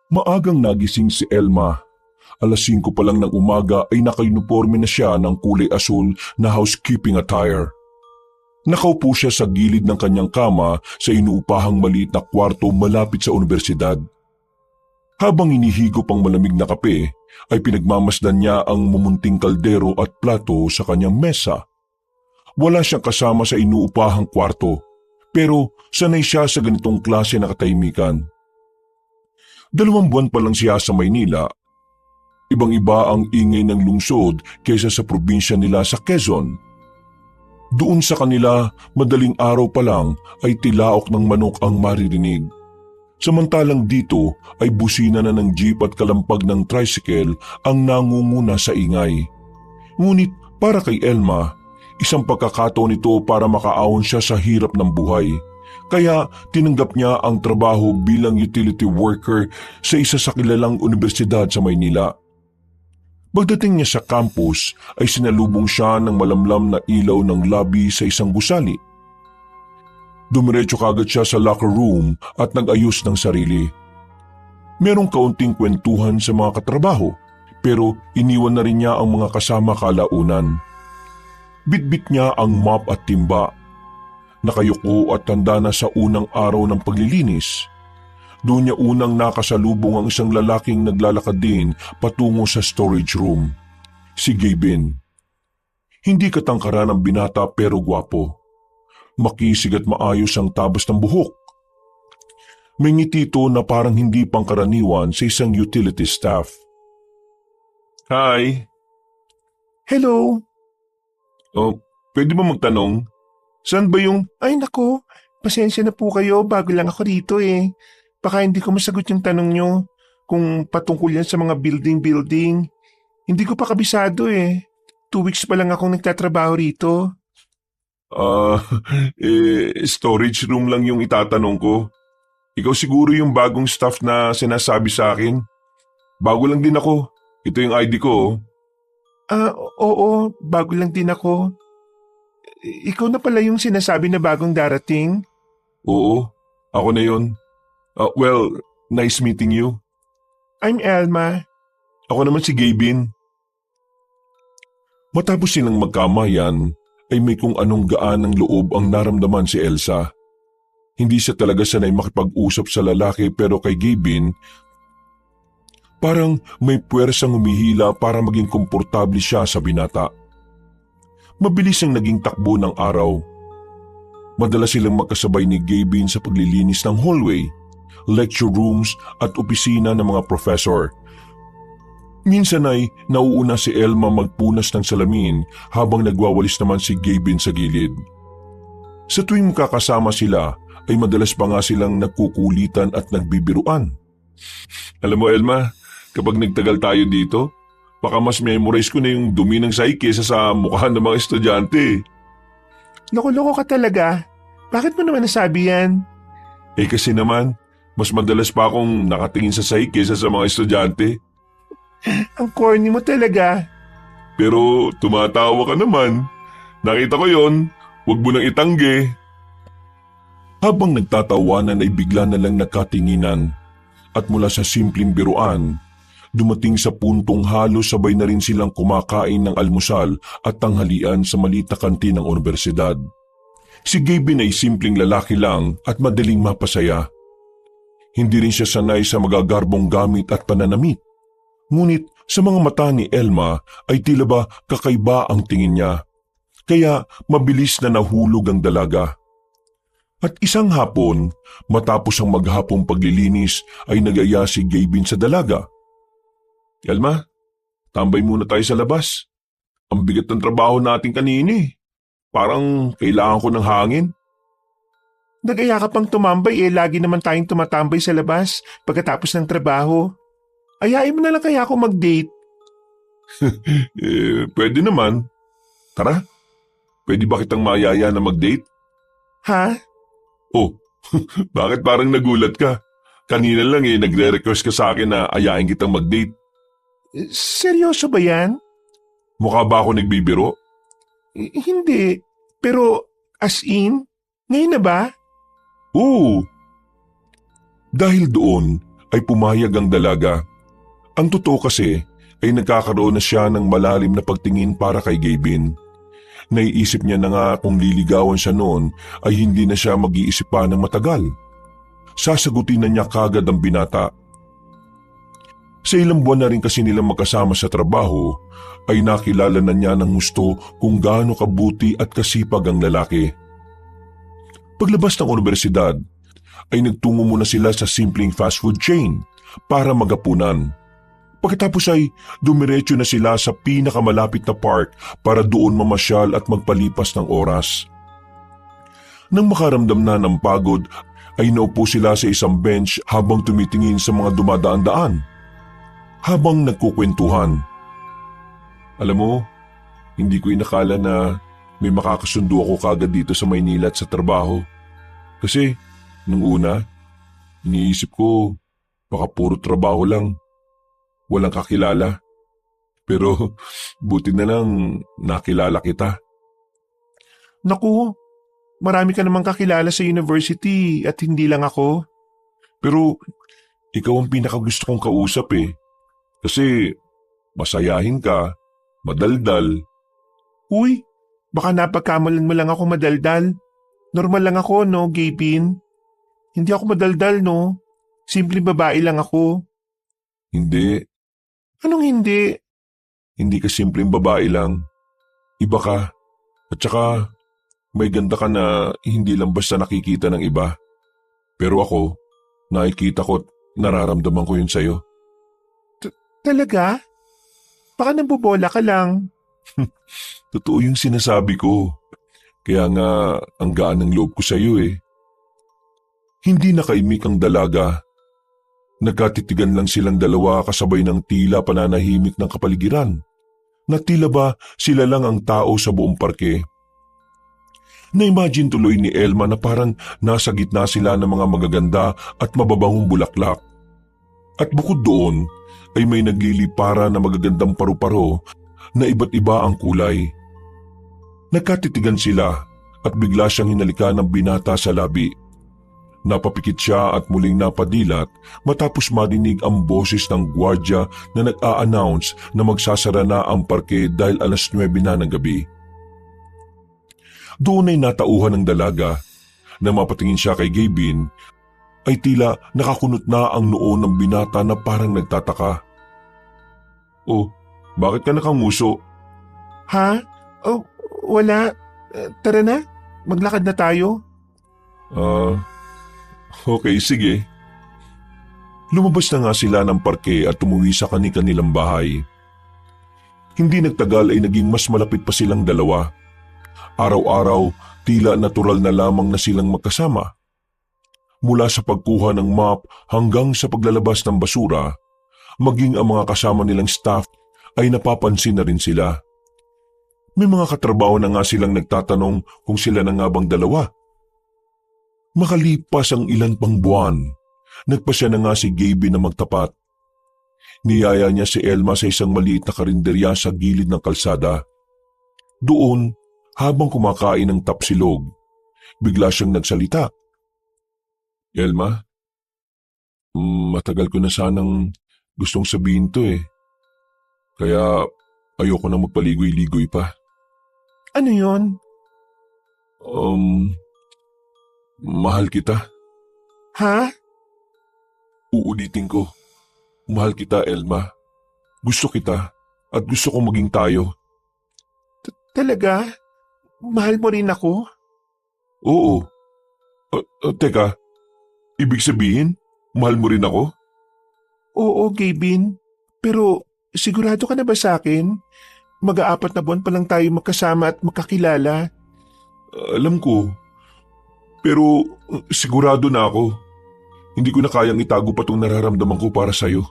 Maagang nagising si Elma. Alas 5 pa lang ng umaga ay naka-uniforme na siya ng kulay asul na housekeeping attire. Nakaupo siya sa gilid ng kanyang kama sa inuupahang maliit na kwarto malapit sa universidad. Habang inihigop ang malamig na kape, ay pinagmamasdan niya ang mumunting kaldero at plato sa kanyang mesa. Wala siyang kasama sa inuupahang kwarto, pero sanay siya sa ganitong klase na katahimikan. 2 buwan pa lang siya sa Maynila. Ibang-iba ang ingay ng lungsod kaysa sa probinsya nila sa Quezon. Doon sa kanila, madaling araw pa lang ay tilaok ng manok ang maririnig. Samantalang dito ay busina na ng jeep at kalampag ng tricycle ang nangunguna sa ingay. Ngunit para kay Elma, isang pagkakataon ito para makaahon siya sa hirap ng buhay. Kaya tinanggap niya ang trabaho bilang utility worker sa isa sa kilalang universidad sa Maynila. Pagdating niya sa campus ay sinalubong siya ng malamlam na ilaw ng lobby sa isang gusali. Dumiretso kagad siya sa locker room at nag-ayos ng sarili. Merong kaunting kwentuhan sa mga katrabaho pero iniwan na rin niya ang mga kasama kalaunan. Bitbit niya ang mop at timba. Nakayuko at tanda na sa unang araw ng paglilinis. Doon niya unang nakasalubong ang isang lalaking naglalakad din patungo sa storage room. Si Gavin. Hindi katangkaran ang binata pero gwapo. Makisig at maayos ang tabas ng buhok. May ngiti ito na parang hindi pangkaraniwan sa isang utility staff. Hi! Hello! Oh, pwede ba magtanong? Saan ba yung... Ay nako, pasensya na po kayo, bago lang ako dito eh. Baka hindi ko masagot yung tanong nyo kung patungkol yan sa mga building. Hindi ko pa kabisado eh. 2 weeks pa lang akong nagtatrabaho rito. Storage room lang yung itatanong ko. Ikaw siguro yung bagong staff na sinasabi sa akin. Bago lang din ako. Ito yung ID ko. Oo, bago lang din ako. Ikaw na pala yung sinasabi na bagong darating? Oo, ako na yun. Well, nice meeting you. I'm Elma. Ako naman si Gavin. Matapos silang magkamayan, ay may kung anong gaan ng loob ang naramdaman si Elsa. Hindi siya talaga sanay makipag-usap sa lalaki pero kay Gavin, parang may puwersang humihila para maging komportable siya sa binata. Mabilis ang naging takbo ng araw. Madalas silang magkasabay ni Gavin sa paglilinis ng hallway, lecture rooms at opisina ng mga professor. Minsan ay nauuna si Elma magpunas ng salamin habang nagwawalis naman si Gavin sa gilid. Sa tuwing magkakasama sila ay madalas pa nga silang nagkukulitan at nagbibiruan. Alam mo Elma, kapag nagtagal tayo dito, baka mas memorize ko na yung dumi ng sahig kesa sa mukha ng mga estudyante. Loko-loko ka talaga. Bakit mo naman nasabi yan? Kasi naman, mas madalas pa akong nakatingin sa sahig kesa sa mga estudyante. Ang corny mo talaga. Pero tumatawa ka naman. Nakita ko yon, huwag mo nang itanggi. Habang nagtatawanan ay bigla na lang nagkatinginan. At mula sa simpleng biruan, dumating sa puntong halos sabay na rin silang kumakain ng almusal at tanghalian sa maliit na kantin ng universidad. Si Gavin ay simpleng lalaki lang at madaling mapasaya. Hindi rin siya sanay sa magagarbong gamit at pananamit. Ngunit sa mga mata ni Elma ay tila ba kakaiba ang tingin niya. Kaya mabilis na nahulog ang dalaga. At isang hapon, matapos ang maghapong paglilinis ay nag-aya si Gavin sa dalaga. Elma, tambay muna tayo sa labas. Ang bigat ng trabaho natin kanina eh. Parang kailangan ko ng hangin. Nag-aya ka pang tumambay lagi naman tayong tumatambay sa labas pagkatapos ng trabaho. Ayain mo na lang kaya ako mag-date. Pwede naman. Tara, pwede ba kitang mayaya na mag-date? Ha? Oh, bakit parang nagulat ka? Kanina lang nagre-request ka sa akin na ayain kitang mag-date. Seryoso ba yan? Mukha ba ako nagbibiro? Hindi, pero as in, ngayon na ba? Oo. Dahil doon ay pumayag ang dalaga. Ang totoo kasi ay nagkakaroon na siya ng malalim na pagtingin para kay Gavin. Naiisip niya na nga kung liligawan siya noon ay hindi na siya mag-iisip pa ng matagal. Sasagutin na niya kagad ang binata. Sa ilang buwan na rin kasi nilang magkasama sa trabaho, ay nakilala na niya ng gusto kung gaano kabuti at kasipag ang lalaki. Paglabas ng universidad, ay nagtungo muna sila sa simpleng fast food chain para magapunan. Pagkatapos ay dumiretso na sila sa pinakamalapit na park para doon mamasyal at magpalipas ng oras. Nang makaramdam na ng pagod, ay naupo sila sa isang bench habang tumitingin sa mga dumadaan-daan. Habang nagkukwentuhan. Alam mo, hindi ko inakala na may makakasundo ako kagad dito sa Maynila at sa trabaho. Kasi, nung una, iniisip ko, baka puro trabaho lang. Walang kakilala. Pero, buti na lang nakilala kita. Naku, marami ka namang kakilala sa university at hindi lang ako. Pero, ikaw ang pinakagusto kong kausap eh. Kasi, masayahin ka, madaldal. Uy, baka napagkamalan mo lang ako madaldal. Normal lang ako, no, Gavin? Hindi ako madaldal, no? Simpleng babae lang ako. Hindi, Anong hindi? hindi ka simpleng babae lang. Iba ka. At saka, may ganda ka na hindi lang basta nakikita ng iba. Pero ako, nakikita ko at nararamdaman ko yun sa'yo. Talaga? Baka nambobola ka lang. Totoo yung sinasabi ko. Kaya nga, ang gaan ng loob ko sa'yo eh. Hindi nakaimik ang dalaga. Nagkatitigan lang silang dalawa kasabay ng tila pananahimik ng kapaligiran. Na tila ba sila lang ang tao sa buong parke. Na-imagine tuloy ni Elma na parang nasa gitna sila ng mga magaganda at mababangong bulaklak. At bukod doon, ay may naglilipara na magagandang paru-paro na iba't iba ang kulay. Nagkatitigan sila at bigla siyang hinalikan ng binata sa labi. Napapikit siya at muling napadilat matapos marinig ang boses ng gwardya na nag-a-announce na magsasara na ang parke dahil alas 9 na ng gabi. Doon ay natauhan ng dalaga na mapatingin siya kay Gavin ay tila nakakunot na ang noo ng binata na parang nagtataka. Oh, bakit ka nakanguso? Ha? Oh, wala. Tara na. Maglakad na tayo. Okay, sige. Lumabas na nga sila ng parke at umuwi sa kani-kanilang bahay. Hindi nagtagal ay naging mas malapit pa silang dalawa. Araw-araw, tila natural na lamang na silang magkasama. Mula sa pagkuha ng mop hanggang sa paglalabas ng basura, maging ang mga kasama nilang staff ay napapansin na rin sila. May mga katrabaho na nga silang nagtatanong kung sila na nga bang dalawa. Makalipas ang ilan pang buwan, nagpasya na nga si Gavin na magtapat. Niyaya niya si Elma sa isang maliit na karinderya sa gilid ng kalsada. Doon, habang kumakain ng tapsilog, bigla siyang nagsalita. Elma, matagal ko na sanang gustong sabihin to eh. Kaya ayoko na magpaligoy-ligoy pa. Ano yon? Mahal kita. Ha? Uulitin ko. Mahal kita, Elma. Gusto kita at gusto kong maging tayo. Talaga? Mahal mo rin ako? Oo. Teka, ibig sabihin, mahal mo rin ako? Oo, Gavin. Pero sigurado ka na ba sa akin? Mag-aapat na buwan pa lang tayo magkasama at magkakilala. Alam ko. Pero sigurado na ako. Hindi ko na kayang itago pa itong nararamdaman ko para sa'yo.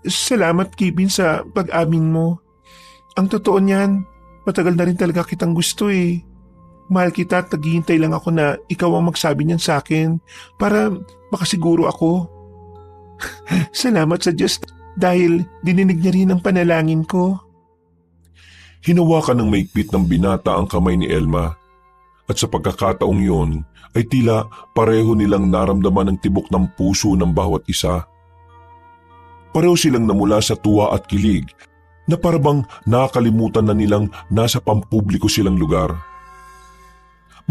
Salamat, Gavin, sa pag-amin mo. Ang totoo niyan, matagal na rin talaga kitang gusto eh. Mahal kita at naghihintay lang ako na ikaw ang magsabi niyan sa akin para makasiguro ako. Salamat sa Diyos dahil dininig niya rin ang panalangin ko. Hinawakan ng maigpit ng binata ang kamay ni Elma At sa pagkakataong yun ay tila pareho nilang naramdaman ang tibok ng puso ng bawat isa. Pareho silang namula sa tuwa at kilig na parabang nakakalimutan na nilang nasa pampubliko silang lugar.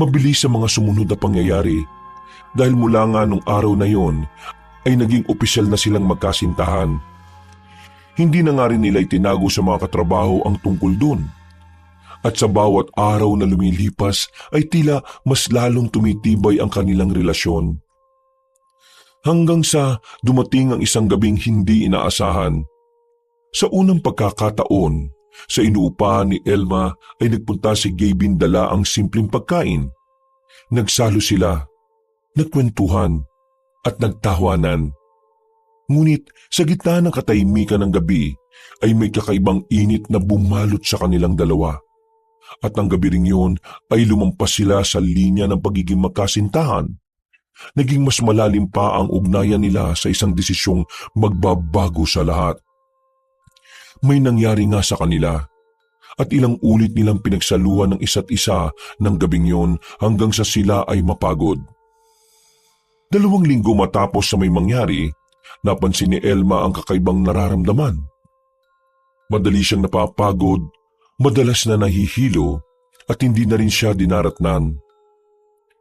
Mabilis sa mga sumunod na pangyayari dahil mula nga nung araw na yon ay naging opisyal na silang magkasintahan. Hindi na nga rin nila itinago sa mga katrabaho ang tungkol dun. At sa bawat araw na lumilipas ay tila mas lalong tumitibay ang kanilang relasyon. Hanggang sa dumating ang isang gabing hindi inaasahan. Sa unang pagkakataon, sa inuupahan ni Elma ay nagpunta si Gabin dala ang simpleng pagkain. Nagsalo sila, nagkwentuhan at nagtawanan. Ngunit sa gitna ng katahimikan ng gabi ay may kakaibang init na bumalot sa kanilang dalawa. At ang gabi ring yun ay lumampas sila sa linya ng pagiging magkasintahan. Naging mas malalim pa ang ugnayan nila sa isang desisyong magbabago sa lahat. May nangyari nga sa kanila at ilang ulit nilang pinagsaluhan ng isa't isa ng gabing yun hanggang sa sila ay mapagod. 2 linggo matapos sa may mangyari, napansin ni Elma ang kakaibang nararamdaman. Madali siyang napapagod, madalas na nahihilo at hindi na rin siya dinaratnan.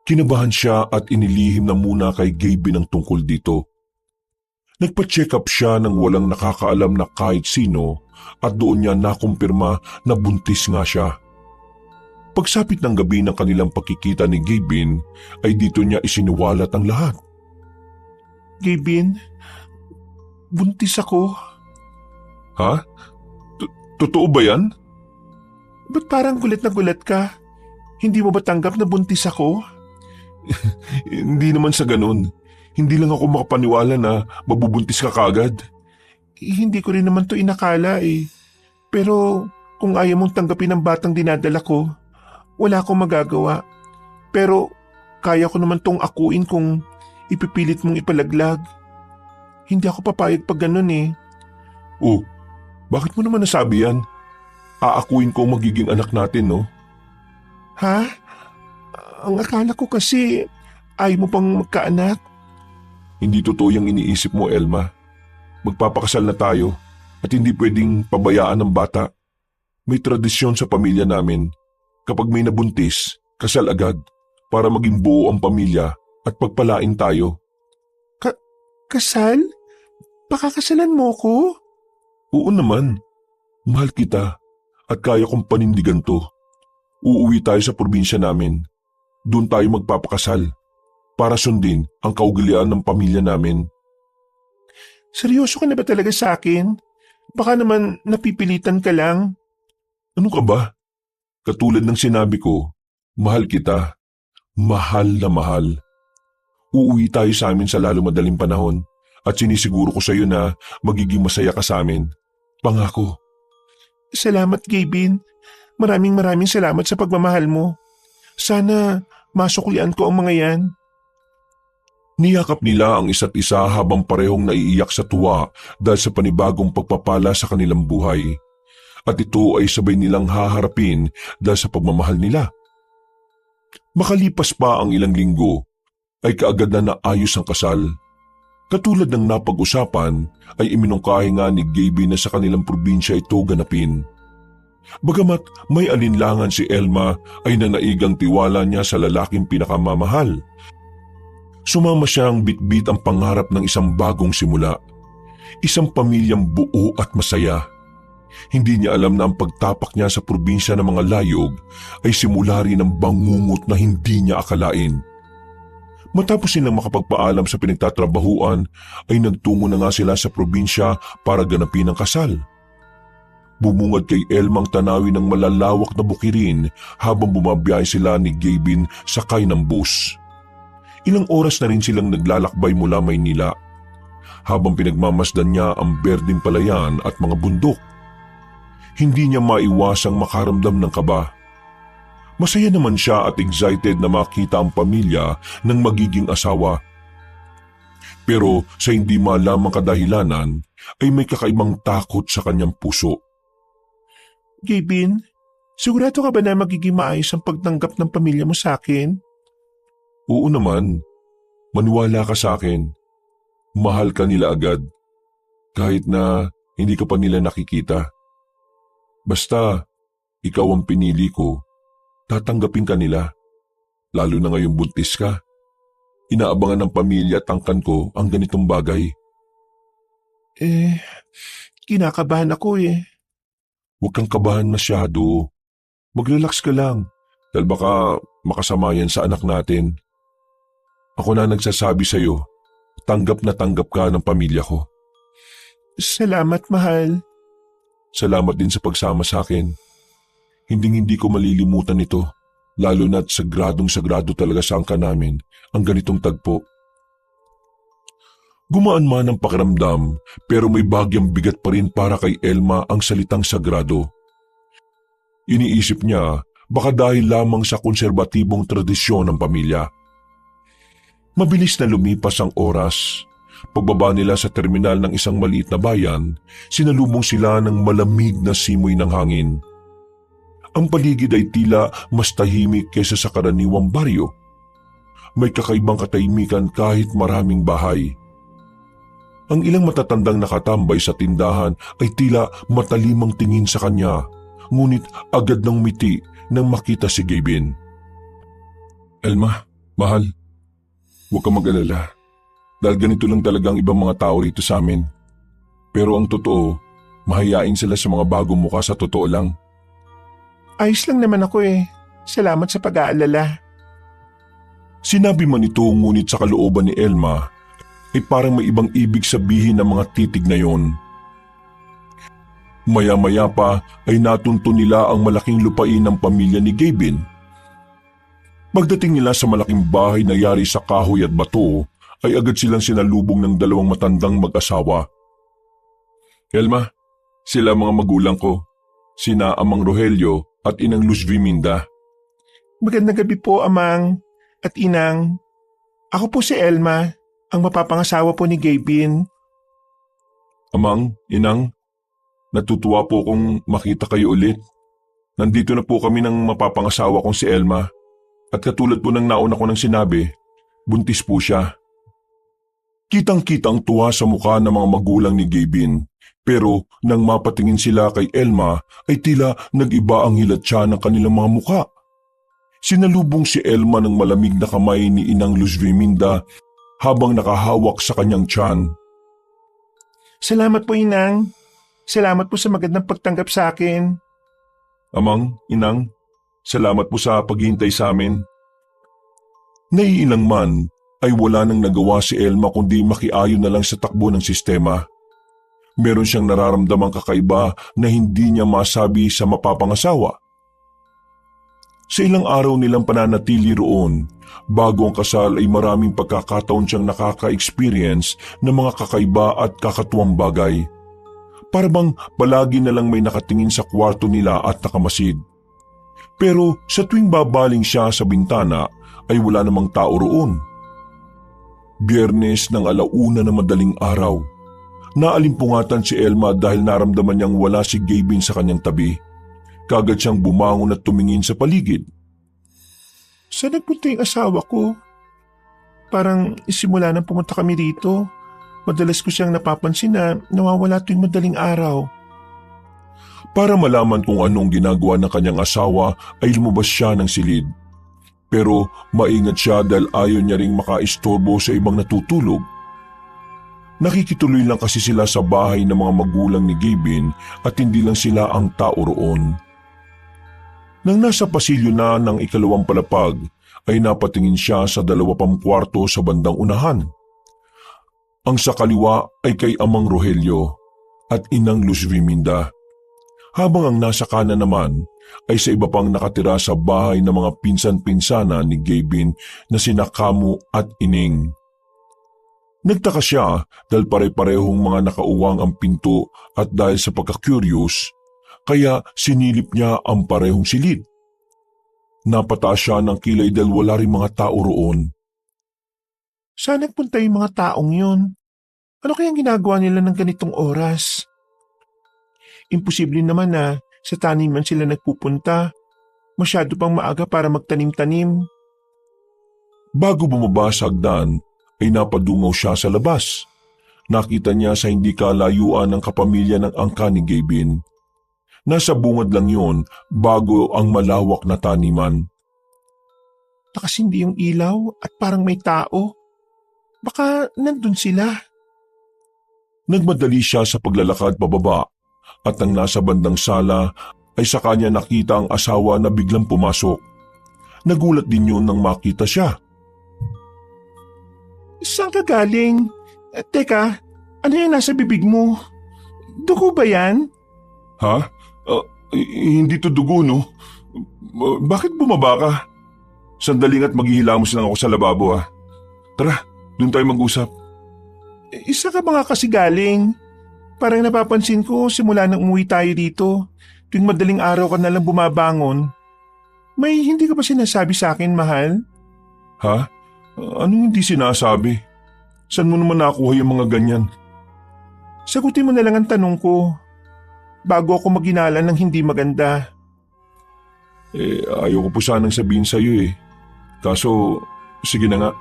Kinabahan siya at inilihim na muna kay Gabin ang tungkol dito. Nagpa-check up siya nang walang nakakaalam na kahit sino at doon niya nakumpirma na buntis nga siya. Pagsapit ng gabi ng kanilang pagkikita ni Gabin ay dito niya isiniwalat ang lahat. Gabin, buntis ako. Ha? Totoo ba yan? Ba't parang gulat na gulat ka? Hindi mo ba tanggap na buntis ako? Hindi naman sa ganun. Hindi lang ako makapaniwala na mabubuntis ka kagad. Hindi ko rin naman to inakala eh. Pero kung ayaw mong tanggapin ang batang dinadala ko, wala akong magagawa. Pero kaya ko naman tong akuin kung ipipilit mong ipalaglag. Hindi ako papayag pag ganun eh. Oh, bakit mo naman nasabi yan? Aakuin ko ang magiging anak natin, no? Ha? Ang akala ko kasi ayaw mo pang magkaanak. Hindi totoo yung iniisip mo, Elma. Magpapakasal na tayo at hindi pwedeng pabayaan ng bata. May tradisyon sa pamilya namin. Kapag may nabuntis, kasal agad para maging buo ang pamilya at pagpalain tayo. Kasal? Pakakasalan mo ko? Oo naman. Mahal kita at kaya kong panindigan to. Uuwi tayo sa probinsya namin. Doon tayo magpapakasal para sundin ang kaugalian ng pamilya namin. Seryoso ka na ba talaga sa akin? Baka naman napipilitan ka lang. Ano ka ba? Katulad ng sinabi ko, mahal kita. Mahal na mahal. Uuwi tayo sa amin sa lalo madaling panahon at sinisiguro ko sa iyo na magiging masaya ka sa amin. Pangako. Salamat, Gabin. Maraming salamat sa pagmamahal mo. Sana masuklian ko ang mga yan. Niyakap nila ang isa't isa habang parehong naiiyak sa tuwa dahil sa panibagong pagpapala sa kanilang buhay. At ito ay sabay nilang haharapin dahil sa pagmamahal nila. Makalipas pa ang ilang linggo, ay kaagad na naayos ang kasal. Katulad ng napag-usapan, ay iminungkahi nga ni Gabin na sa kanilang probinsya ito ganapin. Bagamat may alinlangan si Elma ay nanaigang tiwala niya sa lalaking pinakamamahal. Sumama siyang bitbit ang pangarap ng isang bagong simula. Isang pamilyang buo at masaya. Hindi niya alam na ang pagtapak niya sa probinsya ng mga layog ay simula rin ng bangungot na hindi niya akalain. Matapos silang makapagpaalam sa pinagtatrabahuan ay nagtungo na nga sila sa probinsya para ganapin ang kasal. Bumungad kay Elma ang tanawin ng malalawak na bukirin habang bumabiyahe sila ni Gabin sakay ng bus. Ilang oras na rin silang naglalakbay mula Maynila habang pinagmamasdan niya ang berdeng palayan at mga bundok. Hindi niya maiwasang makaramdam ng kaba. Masaya naman siya at excited na makita ang pamilya ng magiging asawa. Pero sa hindi malamang kadahilanan ay may kakaibang takot sa kanyang puso. Gabin, Sigurado ka ba na magiging maayos ang pagtanggap ng pamilya mo sa akin? Oo naman, maniwala ka sa akin. Mahal ka nila agad, kahit na hindi ka pa nila nakikita. Basta, ikaw ang pinili ko, tatanggapin ka nila. Lalo na ngayong buntis ka. Inaabangan ng pamilya at angkan ko ang ganitong bagay. Kinakabahan ako eh. Huwag kang kabahan masyado. Mag-relax ka lang, dahil baka makasama yan sa anak natin. Ako na nagsasabi sa'yo, tanggap na tanggap ka ng pamilya ko. Salamat, mahal. Salamat din sa pagsama sa akin. Hindi ko malilimutan ito, lalo na't sagradong-sagrado talaga sa angka namin ang ganitong tagpo. Gumaan man ang pakiramdam, pero may bagyang bigat pa rin para kay Elma ang salitang sagrado. Iniisip niya, baka dahil lamang sa konserbatibong tradisyon ng pamilya. Mabilis na lumipas ang oras. Pagbaba nila sa terminal ng isang maliit na bayan, sinalubong sila ng malamig na simoy ng hangin. Ang paligid ay tila mas tahimik kaysa sa karaniwang baryo. May kakaibang katahimikan kahit maraming bahay. Ang ilang matatandang nakatambay sa tindahan ay tila matalimang tingin sa kanya, ngunit agad ng miti nang makita si Gavin. Elma, mahal, huwag kang mag-alala. Dahil ganito lang talaga ang ibang mga tao rito sa amin. Pero ang totoo, mahiyain sila sa mga bagong mukha sa totoo lang. Ayos lang naman ako eh. Salamat sa pag-aalala. Sinabi man ito ngunit sa kalooban ni Elma ay parang may ibang ibig sabihin ng mga titig na yon. Maya-maya pa ay natunto nila ang malaking lupain ng pamilya ni Gavin. Pagdating nila sa malaking bahay na yari sa kahoy at bato, ay agad silang sinalubong ng dalawang matandang mag-asawa. Elma, sila mga magulang ko, sina Amang Rogelio at Inang Luz Viminda. Magandang gabi po, Amang at Inang. Ako po si Elma, ang mapapangasawa po ni Gavin. Amang, Inang, natutuwa po kong makita kayo ulit. Nandito na po kami ng mapapangasawa kong si Elma. At katulad po ng nauna ko nang sinabi, buntis po siya. Kitang-kitang tuwa sa mukha ng mga magulang ni Gavin, pero nang mapatingin sila kay Elma ay tila nag-iba ang hilatsa ng kanilang mga mukha. Sinalubong si Elma ng malamig na kamay ni Inang Luz Viminda habang nakahawak sa kanyang tiyan. Salamat po, Inang. Salamat po sa magandang pagtanggap sa akin. Amang, Inang, salamat po sa paghihintay sa amin. Naiilang man, ay wala nang nagawa si Elma kundi makiayon na lang sa takbo ng sistema. Meron siyang nararamdamang kakaiba na hindi niya masabi sa mapapangasawa. Sa ilang araw nilang pananatili roon, bago ang kasal ay maraming pagkakataon siyang nakaka-experience ng mga kakaiba at kakatuwang bagay. Para bang palagi na lang may nakatingin sa kwarto nila at nakamasid. Pero sa tuwing babaling siya sa bintana ay wala namang tao roon. Biyernes ng 1:00 na madaling araw. Naalimpungatan si Elma dahil naramdaman niyang wala si Gavin sa kanyang tabi. Kagad siyang bumangon at tumingin sa paligid. Saan nagpunta yung asawa ko? Parang isimula nang pumunta kami rito. Madalas ko siyang napapansin na nawawala tuwing madaling araw. Para malaman kung anong ginagawa ng kanyang asawa ay lumabas siya ng silid. Pero maingat siya dahil ayaw niya ring makaistorbo sa ibang natutulog. Nakikituloy lang kasi sila sa bahay ng mga magulang ni Gavin at hindi lang sila ang tao roon. Nang nasa pasilyo na ng 2 palapag ay napatingin siya sa 2 pang kwarto sa bandang unahan. Ang sa kaliwa ay kay Amang Rogelio at Inang Luz Viminda. Habang ang nasa kanan naman ay sa iba pang nakatira sa bahay ng mga pinsan-pinsana ni Gavin na sina Kamu at Ining. Nagtaka siya dahil pare-parehong mga nakauwang ang pinto at dahil sa pagka-curious, kaya sinilip niya ang parehong silid. Napataas siya ng kilay dahil wala rin mga tao roon. Saan nagpunta yung mga taong yun? Ano kayang ginagawa nila ng ganitong oras? Imposible naman na sa taniman sila nagpupunta Masyado pang maaga para magtanim-tanim. Bago bumaba sa hagdan, ay napadungaw siya sa labas. Nakita niya sa hindi kalayuan ang kapamilya ng angka ni Gavin. Nasa bungad lang yon bago ang malawak na taniman. Nakasindi yung ilaw at parang may tao. Baka nandun sila. Nagmadali siya sa paglalakad pababa at nang nasa bandang sala ay sa kanya nakita ang asawa na biglang pumasok. Nagulat din yun nang makita siya. Saan ka galing? Teka, ano yung nasa bibig mo? Dugo ba yan? Ha? Hindi to dugo, no? Bakit bumaba ka? Sandaling at maghihilamos lang ako sa lababo, ha? Tara, doon tayo mag-usap. Isa ka ba nga kasi galing? Parang napapansin ko simula nang umuwi tayo dito, tuwing madaling araw ka nalang bumabangon. May hindi ka ba sinasabi sa akin, mahal? Ha? Anong hindi sinasabi? Saan mo naman nakuha yung mga ganyan? Sagutin mo na lang ang tanong ko, bago ako maginala ng hindi maganda. Ayaw ko po sanang sabihin sa'yo eh. Kaso, sige na nga,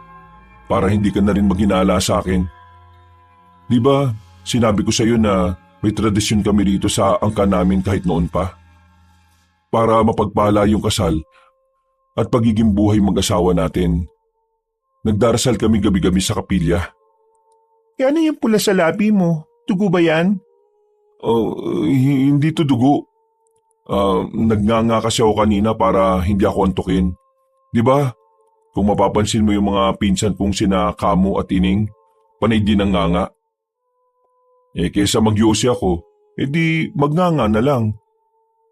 para hindi ka na rin maghinala sa akin. Di ba, sinabi ko sa'yo na may tradisyon kami rito sa angka namin kahit noon pa? Para mapagpala yung kasal at pagiging buhay mag-asawa natin. Nagdarasal kami gabi-gabi sa kapilya. Ano yung pula sa labi mo? Dugo ba yan? Hindi to dugo. Nagnganga kasi ako kanina para hindi ako antukin. Di ba? Kung mapapansin mo yung mga pinsan kong sina Kamo at Ining, panay din ang nganga. Kesa magyosi ako, di magnganga na lang.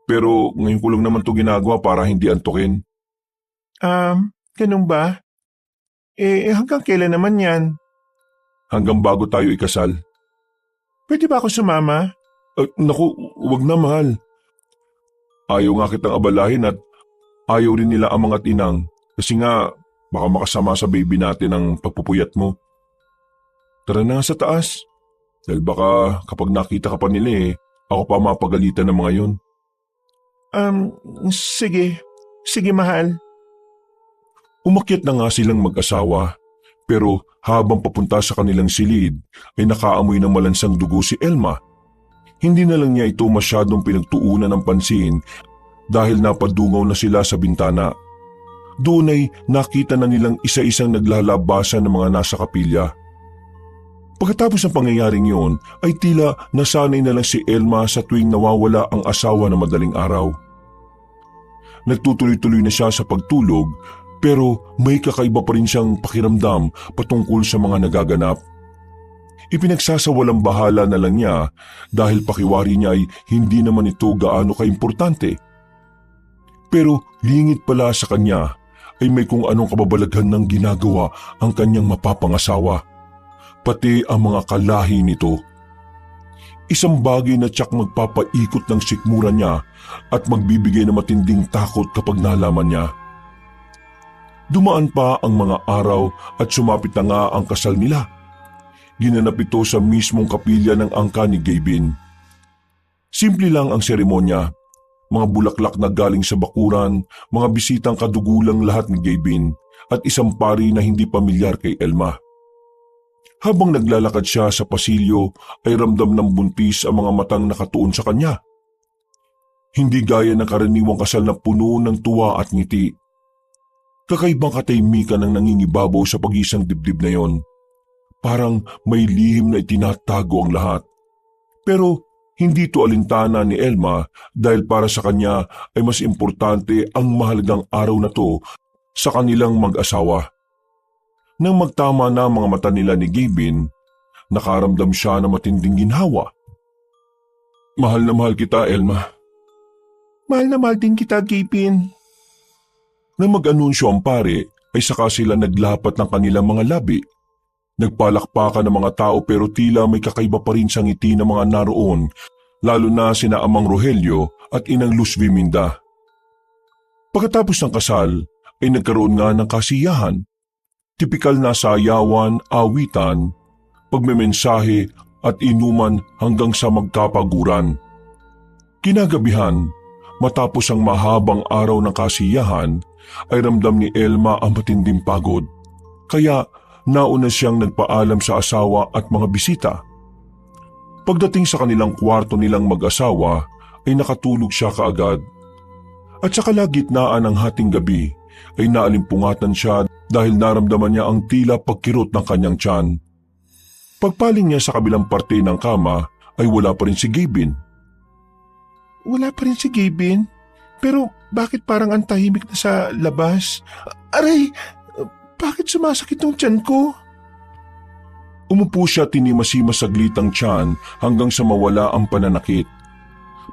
Pero ngayon ko lang naman to ginagawa para hindi antukin. Ganun ba? Hanggang kailan naman yan? Hanggang bago tayo ikasal. Pwede ba ako sumama? Naku, wag na mahal. Ayaw nga kitang abalahin at ayaw rin nila ang mga tinang kasi nga baka makasama sa baby natin ang pagpupuyat mo. Tara na sa taas. Dahil baka kapag nakita ka pa nila ako pa mapagalitan ng mga yun. Sige. Sige, mahal. Umakyat na nga silang mag-asawa pero habang papunta sa kanilang silid ay nakaamoy ng malansang dugo si Elma. Hindi na lang niya ito masyadong pinagtuunan ng pansin dahil napadungaw na sila sa bintana. Doon ay nakita na nilang isa-isang naglalabasan ng mga nasa kapilya. Pagkatapos ng pangyayaring yun ay tila nasanay na lang si Elma sa tuwing nawawala ang asawa na madaling araw. Nagtutuloy-tuloy na siya sa pagtulog pero may kakaiba pa rin siyang pakiramdam patungkol sa mga nagaganap. Ipinagsasawalang bahala na lang niya dahil pakiwari niya ay hindi naman ito gaano kaimportante. Pero lingid pala sa kanya ay may kung anong kababalaghan ng ginagawa ang kanyang mapapangasawa, pati ang mga kalahi nito. Isang bagay na tiyak magpapaikot ng sikmura niya at magbibigay ng matinding takot kapag nalaman niya. Dumaan pa ang mga araw at sumapit na nga ang kasal nila. Ginanap ito sa mismong kapilya ng angka ni Gavin. Simple lang ang seremonya, mga bulaklak na galing sa bakuran, mga bisitang kadugulang lahat ni Gavin at isang pari na hindi pamilyar kay Elma. Habang naglalakad siya sa pasilyo ay ramdam ng buntis ang mga matang nakatuon sa kanya. Hindi gaya ng karaniwang kasal na puno ng tuwa at ngiti. Kakaibang katahimikan ang nangingibabaw sa pagisang dibdib na yon. Parang may lihim na itinatago ang lahat. Pero hindi ito alintana ni Elma dahil para sa kanya ay mas importante ang mahalagang araw na to sa kanilang mag-asawa. Nang magtama na ang mga mata nila ni Gavin, nakaramdam siya ng matinding ginhawa. Mahal na mahal kita, Elma. Mahal na mahal din kita, Gavin. Nang mag-anunsyo ang pare ay saka sila naglapat ng kanilang mga labi. Nagpalakpakan ng mga tao pero tila may kakaiba pa rin sa ngiti ng mga naroon, lalo na sina Amang Rogelio at Inang Luz Viminda. Pagkatapos ng kasal ay nagkaroon nga ng kasiyahan. Tipikal na sayawan, awitan, pagmemensahe at inuman hanggang sa magkapaguran. Kinagabihan, Matapos ang mahabang araw ng kasiyahan, ay ramdam ni Elma ang matinding pagod. Kaya nauna siyang nagpaalam sa asawa at mga bisita. Pagdating sa kanilang kwarto nilang mag-asawa, ay nakatulog siya kaagad. At sa kalagitnaan ng hating gabi, ay naalimpungatan siya dahil naramdaman niya ang tila pagkirot ng kanyang tiyan. Pagpaling niya sa kabilang parte ng kama, ay wala pa rin si Gavin. Wala pa rin si Gavin? Pero bakit parang ang tahimik na sa labas? Aray! Bakit sumasakit ang tiyan ko? Umupo siya tinimasimas saglit ang tiyan hanggang sa mawala ang pananakit.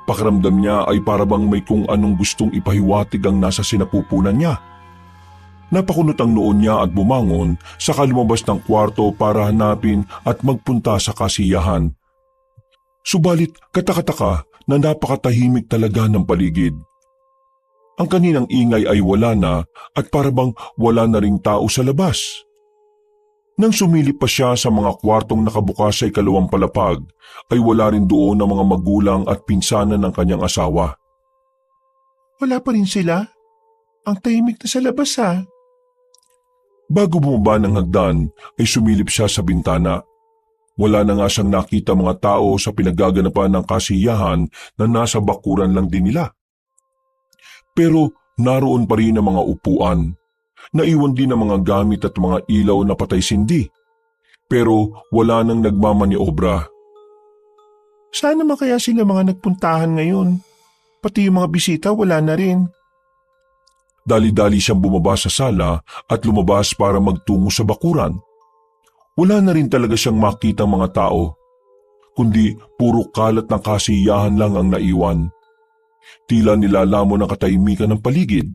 Pakiramdam niya ay parabang may kung anong gustong ipahiwatig ang nasa sinapupunan niya. Napakunot ang noon niya at bumangon, saka lumabas ng kwarto para hanapin at magpunta sa kasiyahan. Subalit katakataka na napakatahimik talaga ng paligid. Ang kaninang ingay ay wala na at parabang wala na ring tao sa labas. Nang sumilip pa siya sa mga kwartong nakabukas sa ikalawang palapag, ay wala rin doon ang mga magulang at pinsanan ng kanyang asawa. Wala pa rin sila? Ang tahimik na sa labas ha. Bago bumaba ng hagdan ay sumilip siya sa bintana. Wala na nga siyang nakita mga tao sa pinagaganapan ng kasiyahan na nasa bakuran lang din nila. Pero naroon pa rin ang mga upuan. Naiwan din ang mga gamit at mga ilaw na patay sindi. Pero wala nang nagmamaniobra. Saan naman kaya sila mga nagpuntahan ngayon? Pati yung mga bisita wala na rin. Dali-dali siyang bumaba sa sala at lumabas para magtungo sa bakuran. Wala na rin talaga siyang makita mga tao, kundi puro kalat ng kasiyahan lang ang naiwan. Tila nilalamon ang katahimikan ng paligid.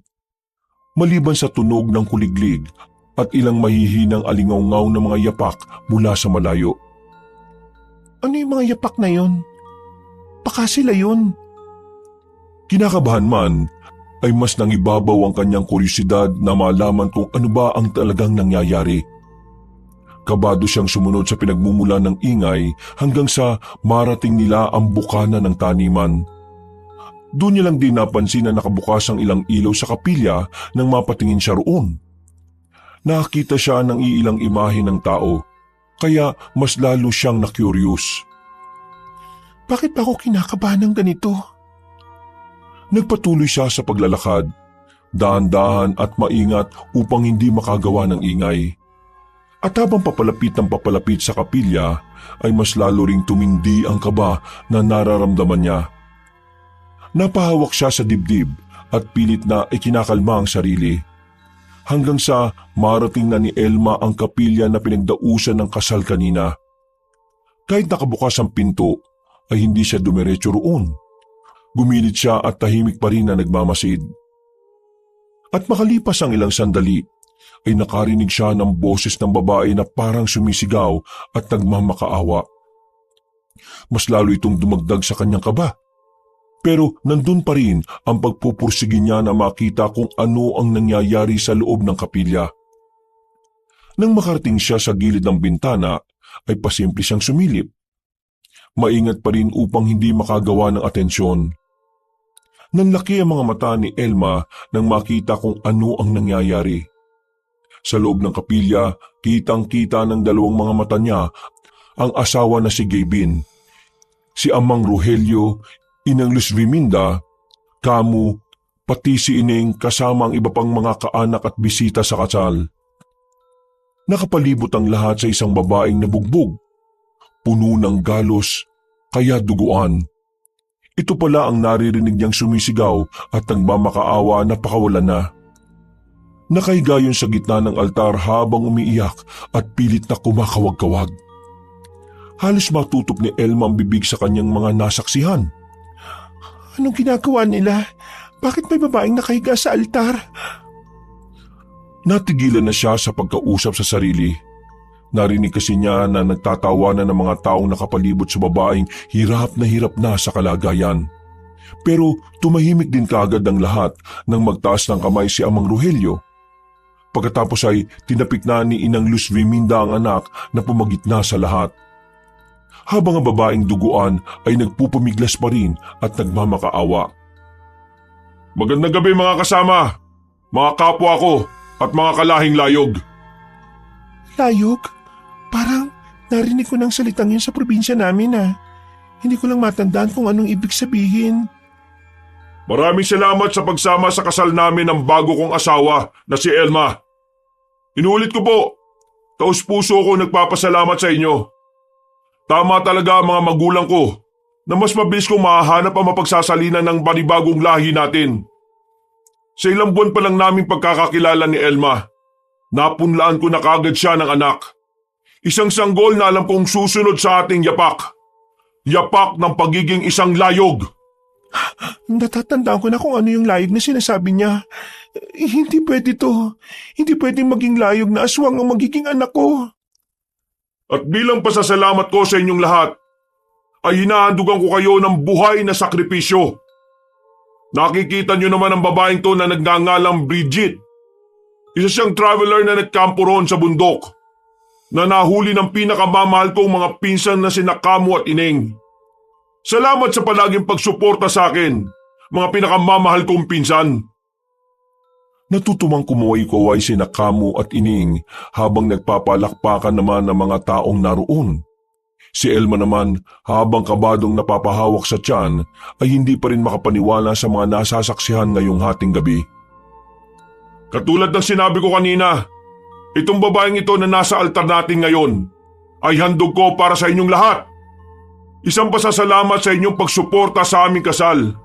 Maliban sa tunog ng kuliglig at ilang mahihinang alingaw-ngaw na mga yapak mula sa malayo. Ano yung mga yapak na yun? Baka sila yun. Kinakabahan man, ay mas nangibabaw ang kanyang kuryosidad na malaman kung ano ba ang talagang nangyayari. Kabado siyang sumunod sa pinagmumula ng ingay hanggang sa marating nila ang bukana ng taniman. Doon niya lang din napansin na nakabukas ang ilang ilaw sa kapilya nang mapatingin siya roon. Nakakita siya ng iilang imahe ng tao, kaya mas lalo siyang na-curious. Bakit ba ako kinakabahan ng ganito? Nagpatuloy siya sa paglalakad, dahan-dahan at maingat upang hindi makagawa ng ingay. At habang papalapit sa kapilya, ay mas lalo ring tumindi ang kaba na nararamdaman niya. Napahawak siya sa dibdib at pilit na ikinakalma ang sarili. Hanggang sa marating na ni Elma ang kapilya na pinagdausan ng kasal kanina. Kahit nakabukas ang pinto, ay hindi siya dumiretso roon. Gumilit siya at tahimik pa rin na nagmamasid. At makalipas ang ilang sandali, ay nakarinig siya ng boses ng babae na parang sumisigaw at nagmamakaawa. Mas lalo itong dumagdag sa kanyang kaba. Pero nandun pa rin ang pagpupursige niya na makita kung ano ang nangyayari sa loob ng kapilya. Nang makarating siya sa gilid ng bintana, ay pasimple siyang sumilip. Maingat pa rin upang hindi makagawa ng atensyon. Nanlaki ang mga mata ni Elma nang makita kung ano ang nangyayari. Sa loob ng kapilya, kitang-kita ng dalawang mga mata niya ang asawa na si Gavin, si Amang Rogelio, Inang Luz Viminda, Kamu, pati si Ining kasama ang iba pang mga kaanak at bisita sa kasal. Nakapalibot ang lahat sa isang babaeng nabugbog, puno ng galos, kaya duguan. Ito pala ang naririnig niyang sumisigaw at nagmamakaawa na pakawalan na. Nakahiga yun sa gitna ng altar habang umiiyak at pilit na kumakawag-kawag. Halos matutok ni Elma ang bibig sa kanyang mga nasaksihan. Anong ginagawa nila? Bakit may babaeng nakahiga sa altar? Natigilan na siya sa pagkausap sa sarili. Narinig kasi niya na nagtatawanan ng mga taong nakapalibot sa babaeng hirap na sa kalagayan. Pero tumahimik din kaagad ang lahat nang magtaas ng kamay si Amang Rogelio. Pagkatapos ay tinapik na ni Inang Luz Viminda ang anak na pumagitna sa lahat. Habang ang babaeng duguan ay nagpupumiglas pa rin at nagmamakaawa. Magandang gabi mga kasama, mga kapwa ko at mga kalahing layog. Layog? Parang narinig ko ng salitang yun sa probinsya namin Hindi ko lang matandaan kung anong ibig sabihin. Maraming salamat sa pagsama sa kasal namin ng bago kong asawa na si Elma. Inuulit ko po, taus-puso ko nagpapasalamat sa inyo. Tama talaga ang mga magulang ko na mas mabilis kong mahahanap ang mapagsasalinan ng panibagong lahi natin. Sa ilang buwan pa lang naming pagkakakilala ni Elma, napunlaan ko na kagad siya ng anak. Isang sanggol na alam kong susunod sa ating yapak. Yapak ng pagiging isang layog. Natatandaan ko na kung ano yung layog na sinasabi niya. Hindi pwede to. Hindi pwedeng maging layog na aswang ang magiging anak ko. At bilang pasasalamat ko sa inyong lahat, ay hinahandugan ko kayo ng buhay na sakripisyo. Nakikita niyo naman ang babaeng to na nagngangalang Bridget. Isa siyang traveler na nagkampo roon sa bundok, na nahuli ng pinakamamahal kong mga pinsan na sina Kamu at Ineng. Salamat sa palaging pagsuporta sa akin, mga pinakamamahal kong pinsan. Natutumang kumuhay-kuway sina Kamu at Ining habang nagpapalakpakan naman ng mga taong naroon. Si Elma naman, habang kabadong napapahawak sa tiyan, ay hindi pa rin makapaniwala sa mga nasasaksihan ngayong hating gabi. Katulad ng sinabi ko kanina, itong babaeng ito na nasa altar natin ngayon ay handog ko para sa inyong lahat. Isang pasasalamat sa inyong pagsuporta sa aming kasal.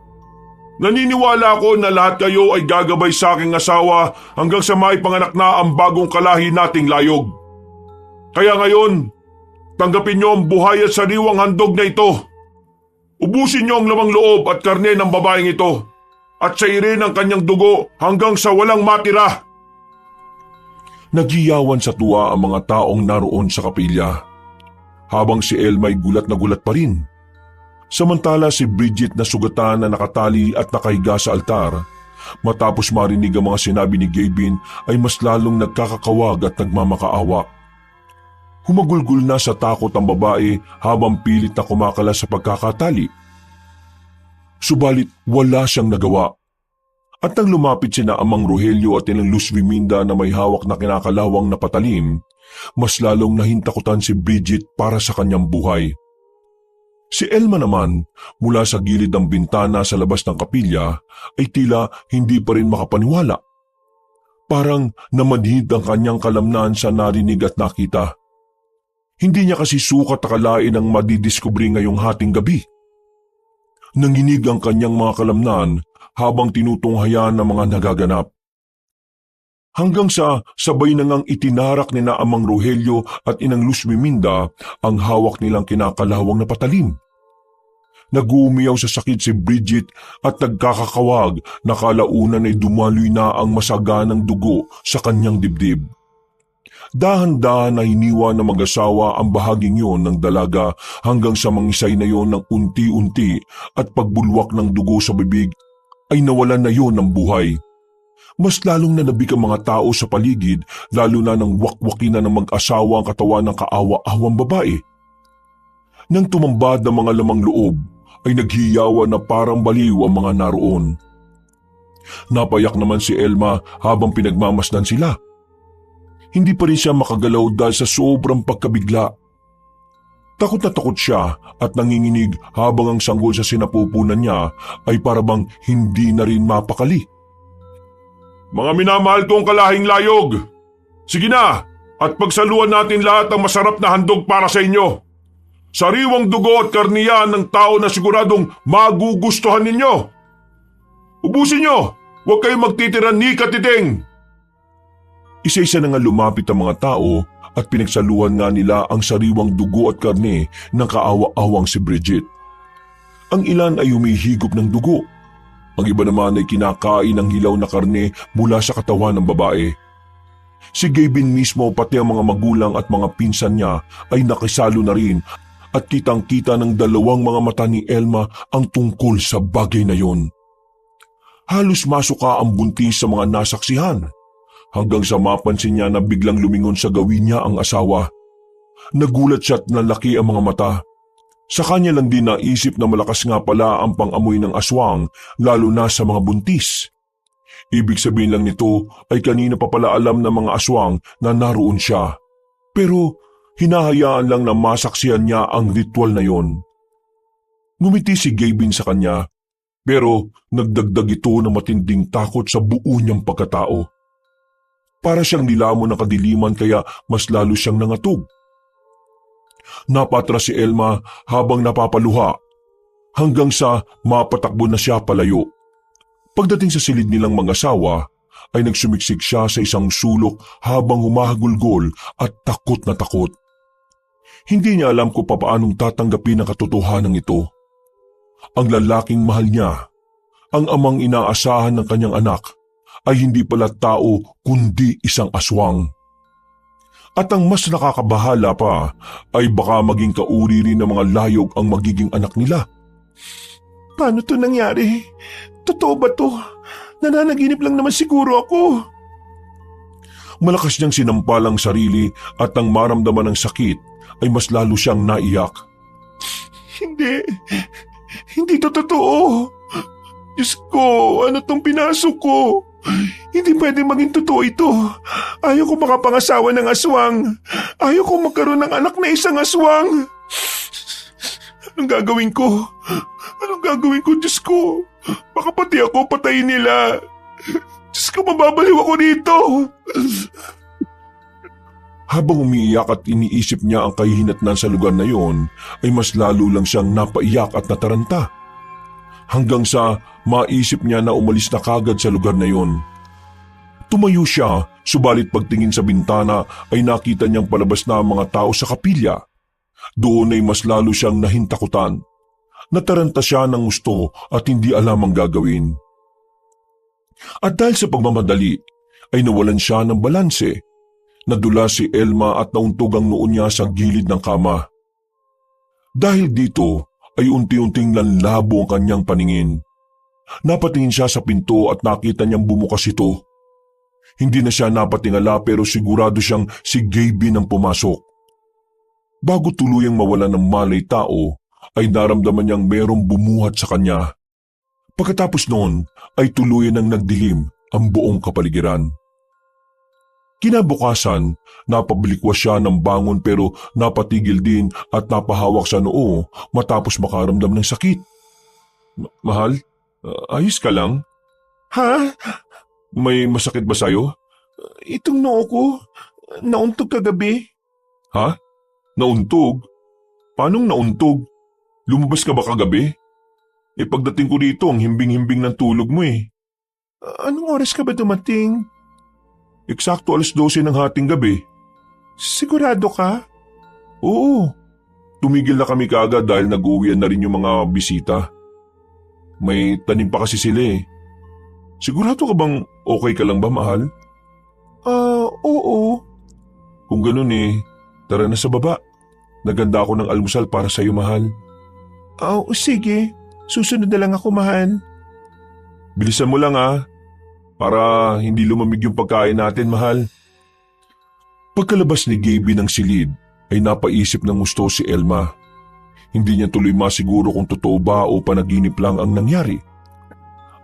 Naniniwala ako na lahat kayo ay gagabay sa aking asawa hanggang sa maipanganak na ang bagong kalahi nating layog. Kaya ngayon, tanggapin niyo ang buhay at sariwang handog na ito. Ubusin niyo ang lamang loob at karne ng babaeng ito at sairin ang kanyang dugo hanggang sa walang matira. Nagiyawan sa tuwa ang mga taong naroon sa kapilya, habang si Elma ay gulat na gulat pa rin. Samantala si Bridget na sugatan na nakatali at nakahiga sa altar, matapos marinig ang mga sinabi ni Gavin ay mas lalong nagkakakawag at nagmamakaawa. Humagulgul na sa takot ang babae habang pilit na kumakala sa pagkakatali. Subalit wala siyang nagawa. At nang lumapit sina Amang Rogelio at inang Luz Viminda na may hawak na kinakalawang na patalim, mas lalong nahintakutan si Bridget para sa kanyang buhay. Si Elma naman, mula sa gilid ng bintana sa labas ng kapilya, ay tila hindi pa rin makapaniwala. Parang namanhid ang kanyang kalamnan sa narinig at nakita. Hindi niya kasi sukat akalain ang madidiskubre ngayong hating gabi. Nanginig ang kanyang mga kalamnan habang tinutunghayan ng mga nagaganap. Hanggang sa sabay na ngang itinarak ni na Amang Rogelio at inang Luz Viminda ang hawak nilang kinakalawang na patalim. Nagumiyaw sa sakit si Bridget at nagkakakawag na kalaunan ay dumaloy na ang masaganang dugo sa kanyang dibdib. Dahan-dahan na hiniwa ng mag-asawa ang bahaging yon ng dalaga hanggang sa mangisay na yon ng unti-unti at pagbulwak ng dugo sa bibig ay nawalan na yon ng buhay. Mas lalong nanabik ang mga tao sa paligid lalo na nang wakwakin na ng mag-asawa ang katawan ng kaawa-awang babae. Nang tumambad ang mga lamang loob ay naghiyawan na parang baliw ang mga naroon. Napayak naman si Elma habang pinagmamasdan sila. Hindi pa rin siya makagalaw dahil sa sobrang pagkabigla. Takot na takot siya at nanginginig habang ang sanggol sa sinapupunan niya ay parabang hindi na rin mapakali. Mga minamahal kong kalahing layog, sige na at pagsaluan natin lahat ng masarap na handog para sa inyo. Sariwang dugo at karniyan ng tao na siguradong magugustuhan ninyo. Ubusin nyo, huwag kayong magtitira ni katiting. Isa-isa na nga lumapit ang mga tao at pinagsaluhan nga nila ang sariwang dugo at karne ng kaawa-awang si Bridget. Ang ilan ay humihigop ng dugo. Ang iba naman ay kinakain ng hilaw na karne mula sa katawan ng babae. Si Gavin mismo pati ang mga magulang at mga pinsan niya ay nakisalo na rin at kitang-kita ng dalawang mga mata ni Elma ang tungkol sa bagay na yon. Halos masuka ang buntis sa mga nasaksihan hanggang sa mapansin niya na biglang lumingon sa gawin niya ang asawa. Nagulat siya at nalaki ang mga mata. Sa kanya lang din naisip na malakas nga pala ang pang-amoy ng aswang lalo na sa mga buntis. Ibig sabihin lang nito ay kanina pa pala alam ng mga aswang na naroon siya. Pero hinahayaan lang na masaksihan niya ang ritual na yon. Ngumiti si Gavin sa kanya pero nagdagdag ito ng matinding takot sa buo niyang pagkatao. Para siyang nilamon ng kadiliman kaya mas lalo siyang nangatog. Napatras si Elma habang napapaluha hanggang sa mapatakbo na siya palayo. Pagdating sa silid nilang mag-asawa ay nagsumiksik siya sa isang sulok habang humahagulgol at takot na takot. Hindi niya alam kung paanong tatanggapin ang katotohanan ito. Ang lalaking mahal niya, ang amang inaasahan ng kanyang anak, ay hindi pala tao kundi isang aswang. At ang mas nakakabahala pa ay baka maging kauri rin ng mga layog ang magiging anak nila. Paano to nangyari? Totoo ba to? Nananaginip lang naman siguro ako. Malakas niyang sinampal ang sarili at ang maramdaman ng sakit ay mas lalo siyang naiyak. Hindi to totoo. Diyos ko, ano tong pinasok ko? Hindi pwedeng maging totoo ito. Ayaw ko makapangasawa ng aswang. Ayaw ko magkaroon ng anak na isang aswang. Anong gagawin ko? Anong gagawin ko, Diyos ko? Baka pati ako patayin nila. Diyos ko, mababaliw ako dito. Habang umiiyak at iniisip niya ang kahihinatnan sa lugar na yon, ay mas lalo lang siyang napaiyak at nataranta. Hanggang sa maisip niya na umalis na kagad sa lugar na yon. Tumayo siya, subalit pagtingin sa bintana ay nakita niyang palabas na ang mga tao sa kapilya. Doon ay mas lalo siyang nahintakutan. Nataranta siya ng gusto at hindi alam ang gagawin. At dahil sa pagmamadali, ay nawalan siya ng balanse. Nadula si Elma at nauntog ang noo niya sa gilid ng kama. Dahil dito ay unti-unting lanlabo ang kanyang paningin. Napatingin siya sa pinto at nakita niyang bumukas ito. Hindi na siya napatingala pero sigurado siyang si Gavin ang pumasok. Bago tuluyang mawala ng malay tao, ay naramdaman niyang merong bumuhat sa kanya. Pagkatapos noon ay tuluyan ng nagdilim ang buong kapaligiran. Kinabukasan, napablikwas siya ng bangon pero napatigil din at napahawak sa noo matapos makaramdam ng sakit. Mahal, ayos ka lang? Ha? May masakit ba sa'yo? Itong noo ko, nauntog kagabi. Ha? Nauntog? Paanong nauntog? Lumabas ka ba kagabi? Pagdating ko dito, ang himbing-himbing ng tulog mo eh. Anong oras ka ba dumating? Eksakto 12:00 ng hating gabi. Sigurado ka? Oo. Tumigil na kami kaagad dahil nag-uwian na rin yung mga bisita. May tanim pa kasi sila eh. Sigurado ka bang okay ka lang ba, mahal? Oo. Kung ganun eh, tara na sa baba. Naganda ako ng almusal para sa'yo, mahal. Sige. Susunod na lang ako, mahal. Bilisan mo lang ah. Para hindi lumamig yung pagkain natin, mahal. Pagkalabas ni Gaby ng silid, ay napaisip ng gusto si Elma. Hindi niya tuloy masiguro kung totoo ba o panaginip lang ang nangyari.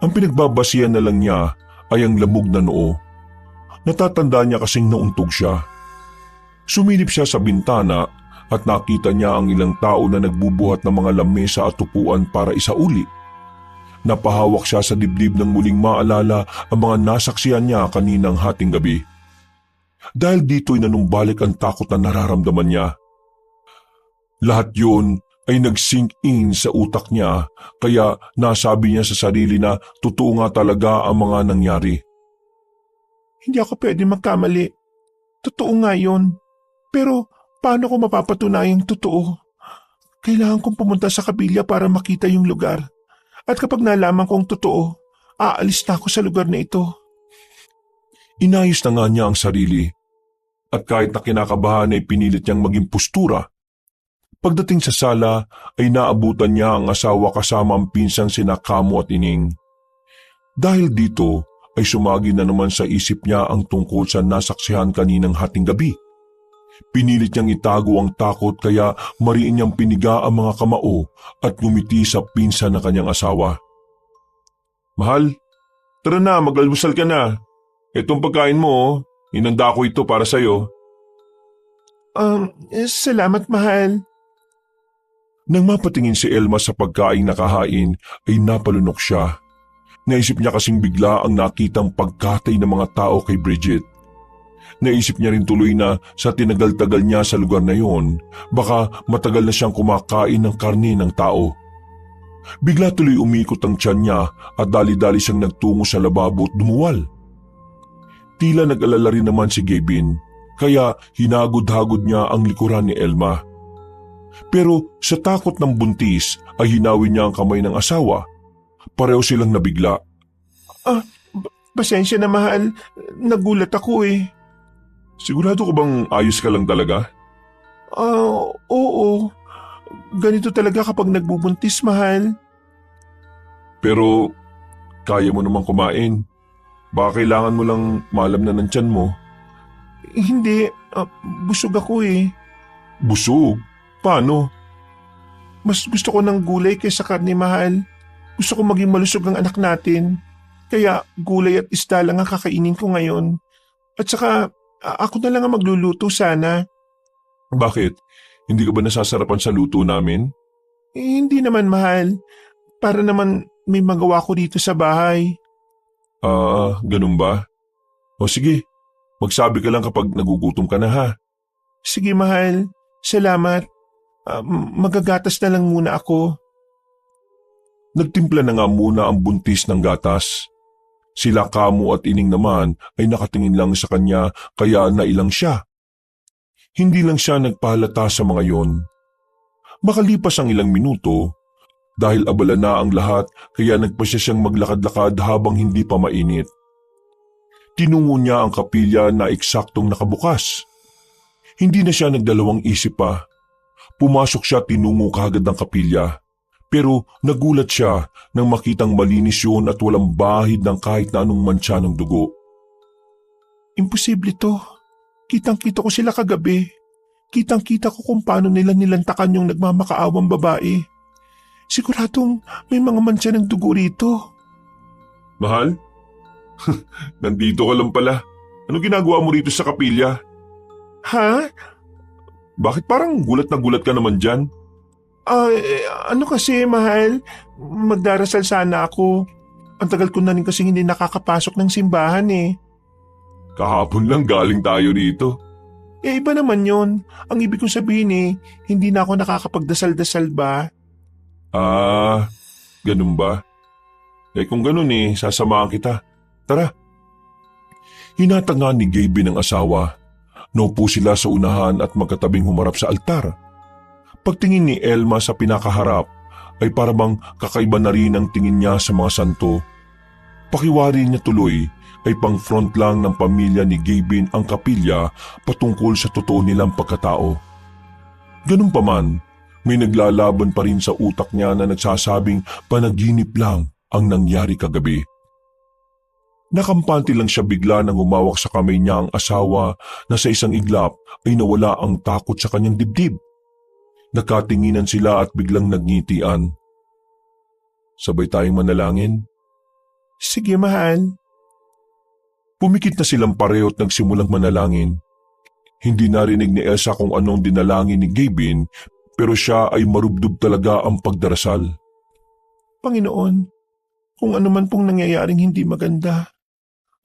Ang pinagbabasihan na lang niya ay ang lamog na noo. Natatanda niya kasing nauntog siya. Sumilip siya sa bintana at nakita niya ang ilang tao na nagbubuhat ng mga lamesa at upuan para isauli. Napahawak siya sa dibdib ng muling maalala ang mga nasaksihan niya kaninang hating gabi. Dahil dito'y nanumbalik ang takot na nararamdaman niya. Lahat yun ay nag-sink in sa utak niya kaya nasabi niya sa sarili na totoo nga talaga ang mga nangyari. Hindi ako pwede magkamali. Totoo nga yun. Pero paano ko mapapatunayang totoo? Kailangan kong pumunta sa kabilya para makita yung lugar. At kapag nalaman kong totoo, aalis na ako sa lugar na ito. Inayos na nga niya ang sarili. At kahit na kinakabahan ay pinilit niyang maging postura. Pagdating sa sala ay naabutan niya ang asawa kasama ang pinsang sina Kamo at Ining. Dahil dito ay sumagi na naman sa isip niya ang tungkol sa nasaksihan kaninang hating gabi. Pinilit niyang itago ang takot kaya mariin niyang piniga ang mga kamao at ngumiti sa pinsan na kanyang asawa. Mahal, tara na, mag-almusal ka na. Itong pagkain mo, inanda ko ito para sa'yo. Salamat mahal. Nang mapatingin si Elma sa pagkain nakahain ay napalunok siya. Naisip niya kasing bigla ang nakitang pagkatay ng mga tao kay Bridget. Naisip niya rin tuloy na sa tinagal-tagal niya sa lugar na yon, baka matagal na siyang kumakain ng karne ng tao. Bigla tuloy umikot ang tiyan niya at dali-dali siyang nagtungo sa lababo at dumuwal. Tila nag-alala rin naman si Gavin, kaya hinagod-hagod niya ang likuran ni Elma. Pero sa takot ng buntis ay hinawin niya ang kamay ng asawa. Pareho silang nabigla. Pasensya na mahal, nagulat ako eh. Sigurado ko bang ayos ka lang talaga? Oo. Ganito talaga kapag nagbubuntis, mahal. Pero kaya mo namang kumain. Baka kailangan mo lang malamnan ng tiyan mo. Hindi, busog ako eh. Busog? Paano? Mas gusto ko ng gulay kaysa karne, mahal. Gusto ko maging malusog ang anak natin. Kaya gulay at isda lang ang kakainin ko ngayon. At saka ako na lang ang magluluto sana. Bakit? Hindi ka ba nasasarapan sa luto namin? Hindi naman, mahal. Para naman may magawa ko dito sa bahay. Ganun ba? O sige, magsabi ka lang kapag nagugutom ka na ha. Sige, mahal. Salamat. Magagatas na lang muna ako. Nagtimpla na nga muna ang buntis ng gatas. Sila Kamo at Ining naman ay nakatingin lang sa kanya kaya nailang siya. Hindi lang siya nagpahalata sa mga yon. Makalipas ang ilang minuto, dahil abala na ang lahat kaya nagpasya siyang maglakad-lakad habang hindi pa mainit. Tinungo niya ang kapilya na eksaktong nakabukas. Hindi na siya nagdalawang isip pa. Pumasok siya tinungo kaagad ng kapilya. Pero nagulat siya nang makitang malinis yun at walang bahid ng kahit na anong mantsa ng dugo. Imposible to. Kitang-kita ko sila kagabi. Kitang-kita ko kung paano nila nilantakan yung nagmamakaawang babae. Siguradong may mga mantsa ng dugo rito. Mahal? Nandito ka lang pala. Anong ginagawa mo rito sa kapilya? Ha? Bakit parang gulat na gulat ka naman dyan? Ano kasi, mahal? Magdarasal sana ako. Ang tagal ko na rin kasi hindi nakakapasok ng simbahan eh. Kahapon lang galing tayo dito. Iba naman yon. Ang ibig kong sabihin eh, hindi na ako nakakapagdasal-dasal ba? Ganun ba? Kung ganun sasamahan kita. Tara. Hinatanga ni Gavin ang asawa. Naupo sila sa unahan at magkatabing humarap sa altar. Pagtingin ni Elma sa pinakaharap ay parabang kakaiba na rin ang tingin niya sa mga santo. Pakiwari niya tuloy ay pang-front lang ng pamilya ni Gavin ang kapilya patungkol sa totoo nilang pagkatao. Ganun pa man, may naglalaban pa rin sa utak niya na nagsasabing panaginip lang ang nangyari kagabi. Nakampante lang siya bigla nang humawak sa kamay niya ang asawa na sa isang iglap ay nawala ang takot sa kanyang dibdib. Nakatinginan sila at biglang nagngitian. Sabay tayong manalangin? Sige, mahal. Pumikit na silang pareho at nagsimulang manalangin. Hindi narinig ni Elsa kung anong dinalangin ni Gavin, pero siya ay marubdob talaga ang pagdarasal. Panginoon, kung ano man pong nangyayaring hindi maganda,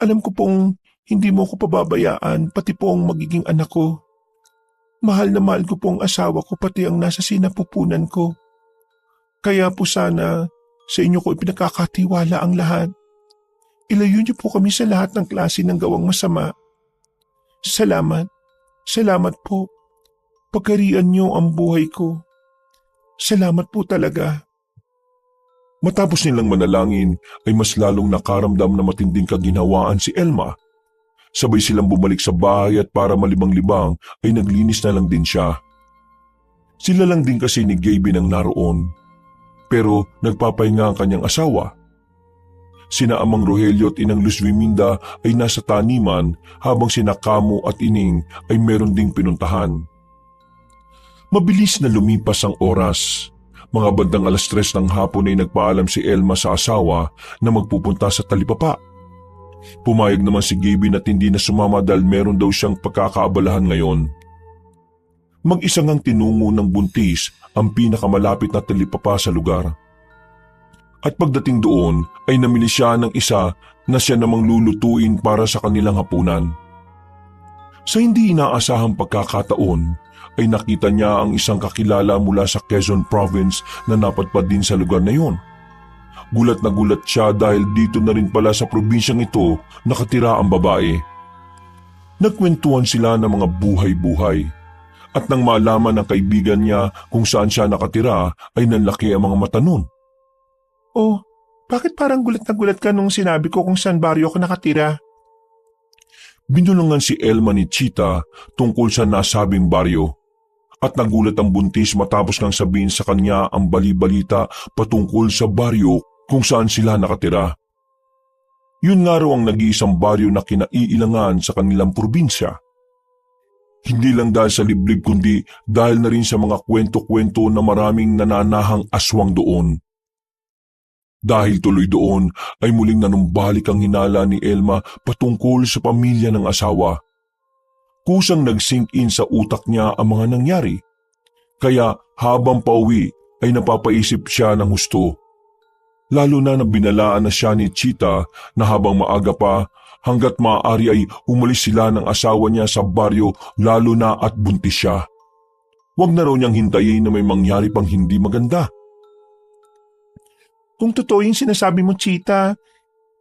alam ko pong hindi mo ko pababayaan pati po ang magiging anak ko. Mahal na mahal ko po ang asawa ko pati ang nasa sinapupunan ko. Kaya po sana sa inyo ko ipinagkakatiwala ang lahat. Ilayo niyo po kami sa lahat ng klase ng gawang masama. Salamat. Salamat po. Pagkarian niyo ang buhay ko. Salamat po talaga. Matapos nilang manalangin ay mas lalong nakaramdam na matinding kaginhawaan si Elma. Sabay silang bumalik sa bahay at para malibang-libang ay naglinis na lang din siya. Sila lang din kasi ni Gavin ang naroon. Pero nagpapahinga ang kanyang asawa. Sina Amang Rogelio at Inang Luz Viminda ay nasa taniman habang sina Kamo at Ining ay meron ding pinuntahan. Mabilis na lumipas ang oras. Mga bandang 3:00 ng hapon ay nagpaalam si Elma sa asawa na magpupunta sa talipapa. Pumayag naman si Gabin at hindi na sumama dahil meron daw siyang pagkakaabalahan ngayon. Mag-isa ngang tinungo ng buntis ang pinakamalapit na talipapa sa lugar. At pagdating doon ay namili siya ng isa na siya namang lulutuin para sa kanilang hapunan. Sa hindi inaasahang pagkakataon ay nakita niya ang isang kakilala mula sa Quezon Province na napadpad din sa lugar na iyon. Gulat na gulat siya dahil dito na rin pala sa probinsyang ito nakatira ang babae. Nagkwentuhan sila ng mga buhay-buhay. At nang malaman ng kaibigan niya kung saan siya nakatira ay nanlaki ang mga mata nun. Oh, bakit parang gulat na gulat ka nung sinabi ko kung saan baryo ako nakatira? Binulungan si Elma ni Chita tungkol sa nasabing baryo. At nagulat ang buntis matapos nang sabihin sa kanya ang bali-balita patungkol sa baryo kung saan sila nakatira. Yun nga raw ang nag-iisang baryo na kinaiilangan sa kanilang probinsya. Hindi lang dahil sa liblib kundi dahil na rin sa mga kwento-kwento na maraming nananahang aswang doon. Dahil tuloy doon ay muling nanumbalik ang hinala ni Elma patungkol sa pamilya ng asawa. Kusang nag-sink in sa utak niya ang mga nangyari. Kaya habang pauwi ay napapaisip siya ng husto. Lalo na binalaan na siya ni Chita na habang maaga pa hanggat maaari ay umalis sila ng asawa niya sa baryo lalo na at buntis siya. Huwag na raw niyang hintayin na may mangyari pang hindi maganda. Kung totoo yung sinasabi mo, Chita,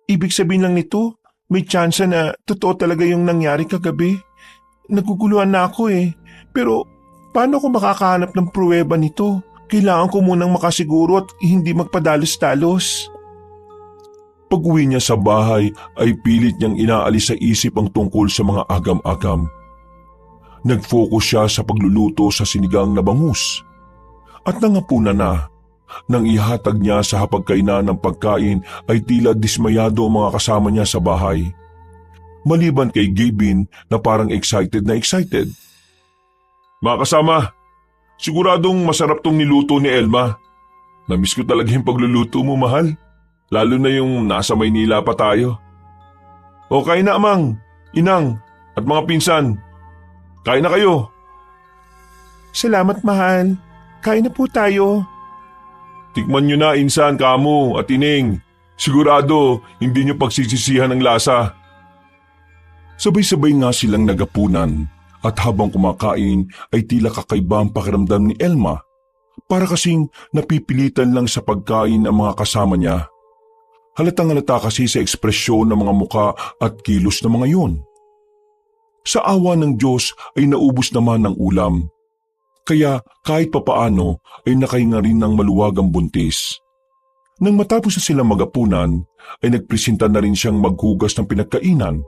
ibig sabihin lang nito, may tsansa na totoo talaga yung nangyari kagabi. Naguguluhan na ako Pero paano ako makakahanap ng pruweba nito? Kailangan ko munang makasiguro at hindi magpadalos-dalos. Pag-uwi niya sa bahay ay pilit niyang inaalis sa isip ang tungkol sa mga agam-agam. Nag-focus siya sa pagluluto sa sinigang na bangus. At nangapunan na. Nang ihatag niya sa hapagkainan ng pagkain ay tila dismayado ang mga kasama niya sa bahay. Maliban kay Gabin na parang excited na excited. Mga kasama, siguradong masarap tong niluto ni Elma. Namiss ko talaga yung pagluluto mo, mahal. Lalo na yung nasa Maynila pa tayo. O kain na, Amang, Inang at mga pinsan. Kain na kayo. Salamat, mahal. Kain na po tayo. Tikman nyo na, Insan, Kamo at Ining. Sigurado hindi nyo pagsisisihan ng lasa. Sabay-sabay nga silang nagapunan at habang kumakain ay tila kakaiba ang pakiramdam ni Elma. Para kasing napipilitan lang sa pagkain ang mga kasama niya. Halatang-halata kasi sa ekspresyon ng mga muka at kilos ng mga yun. Sa awa ng Diyos ay naubos naman ang ulam. Kaya kahit papaano ay nakahinga rin ng maluwag ang buntis. Nang matapos na silang magapunan ay nagpresenta na rin siyang maghugas ng pinagkainan.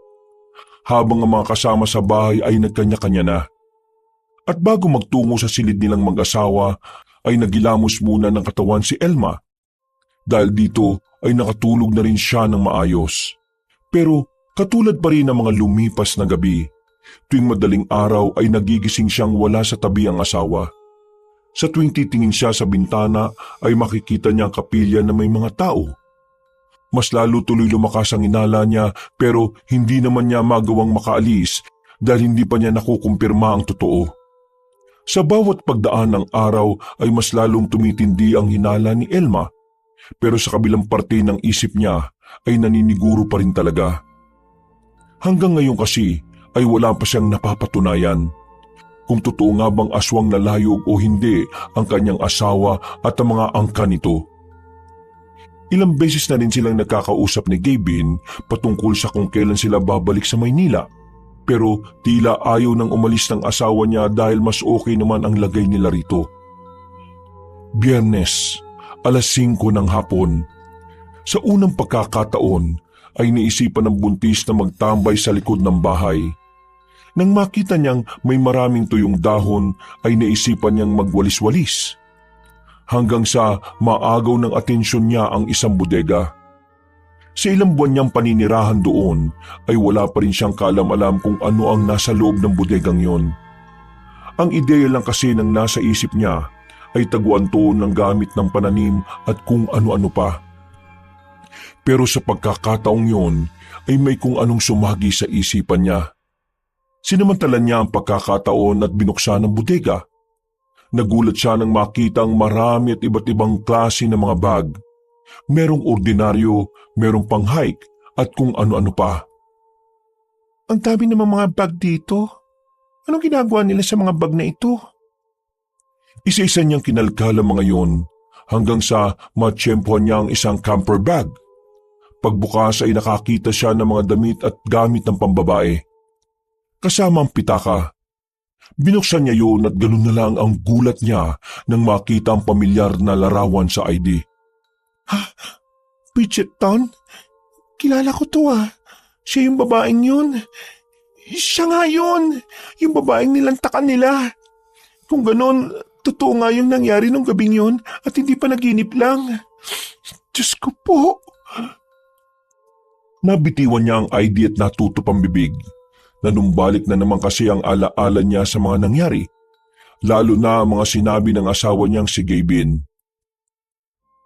Habang ang mga kasama sa bahay ay nagkanya-kanya na. At bago magtungo sa silid nilang mag-asawa ay nagilamos muna ng katawan si Elma. Dahil dito ay nakatulog na rin siya ng maayos. Pero katulad pa rin ng mga lumipas na gabi. Tuwing madaling araw ay nagigising siyang wala sa tabi ang asawa. Sa tuwing titingin siya sa bintana ay makikita niya ang kapilya na may mga tao. Mas lalo tuloy lumakas ang inala niya pero hindi naman niya magawang makaalis dahil hindi pa niya nakukumpirma ang totoo. Sa bawat pagdaan ng araw ay mas lalong tumitindi ang hinala ni Elma. Pero sa kabilang parte ng isip niya ay naniniguro pa rin talaga. Hanggang ngayon kasi ay wala pa siyang napapatunayan. Kung totoo nga bang aswang nalayog o hindi ang kanyang asawa at ang mga angka nito. Ilang beses na rin silang nagkakausap ni Gabin patungkol sa kung kailan sila babalik sa Maynila. Pero tila ayaw nang umalis ng asawa niya dahil mas okay naman ang lagay nila rito. Biyernes, 5:00 ng hapon. Sa unang pagkakataon ay naisipan ng buntis na magtambay sa likod ng bahay. Nang makita niyang may maraming tuyong dahon ay naisipan niyang magwalis-walis. Hanggang sa maagaw ng atensyon niya ang isang bodega. Sa ilang buwan niyang paninirahan doon ay wala pa rin siyang kaalam-alam kung ano ang nasa loob ng bodegang yon. Ang ideya lang kasi ng nasa isip niya ay taguan to ng gamit ng pananim at kung ano-ano pa. Pero sa pagkakataong yon ay may kung anong sumagi sa isipan niya. Sinamantala niya ang pagkakataon at binuksan ang bodega. Nagulat siya nang makitang marami at iba't ibang klase ng mga bag. Merong ordinaryo, merong pang-hike at kung ano-ano pa. Ang dami namang mga bag dito. Anong ginagawa nila sa mga bag na ito? Isa-isa niyang kinalkal ang mga yon hanggang sa matsyempohan niya ang isang camper bag. Pagbukas ay nakakita siya ng mga damit at gamit ng pambabae. Kasama ang pitaka. Binuksan niya yun at ganun na lang ang gulat niya nang makita ang pamilyar na larawan sa ID. Bridgerton? Kilala ko to ah. Siya yung babaeng yun. Siya nga yun. Yung babaeng nilantakan nila. Kung ganun, totoo nga yung nangyari nung gabing yun at hindi pa naginip lang. Diyos ko po. Nabitiwan niya ang ID at natutup ang bibig. Nanumbalik na naman kasi ang alaala niya sa mga nangyari. Lalo na ang mga sinabi ng asawa niyang si Gavin.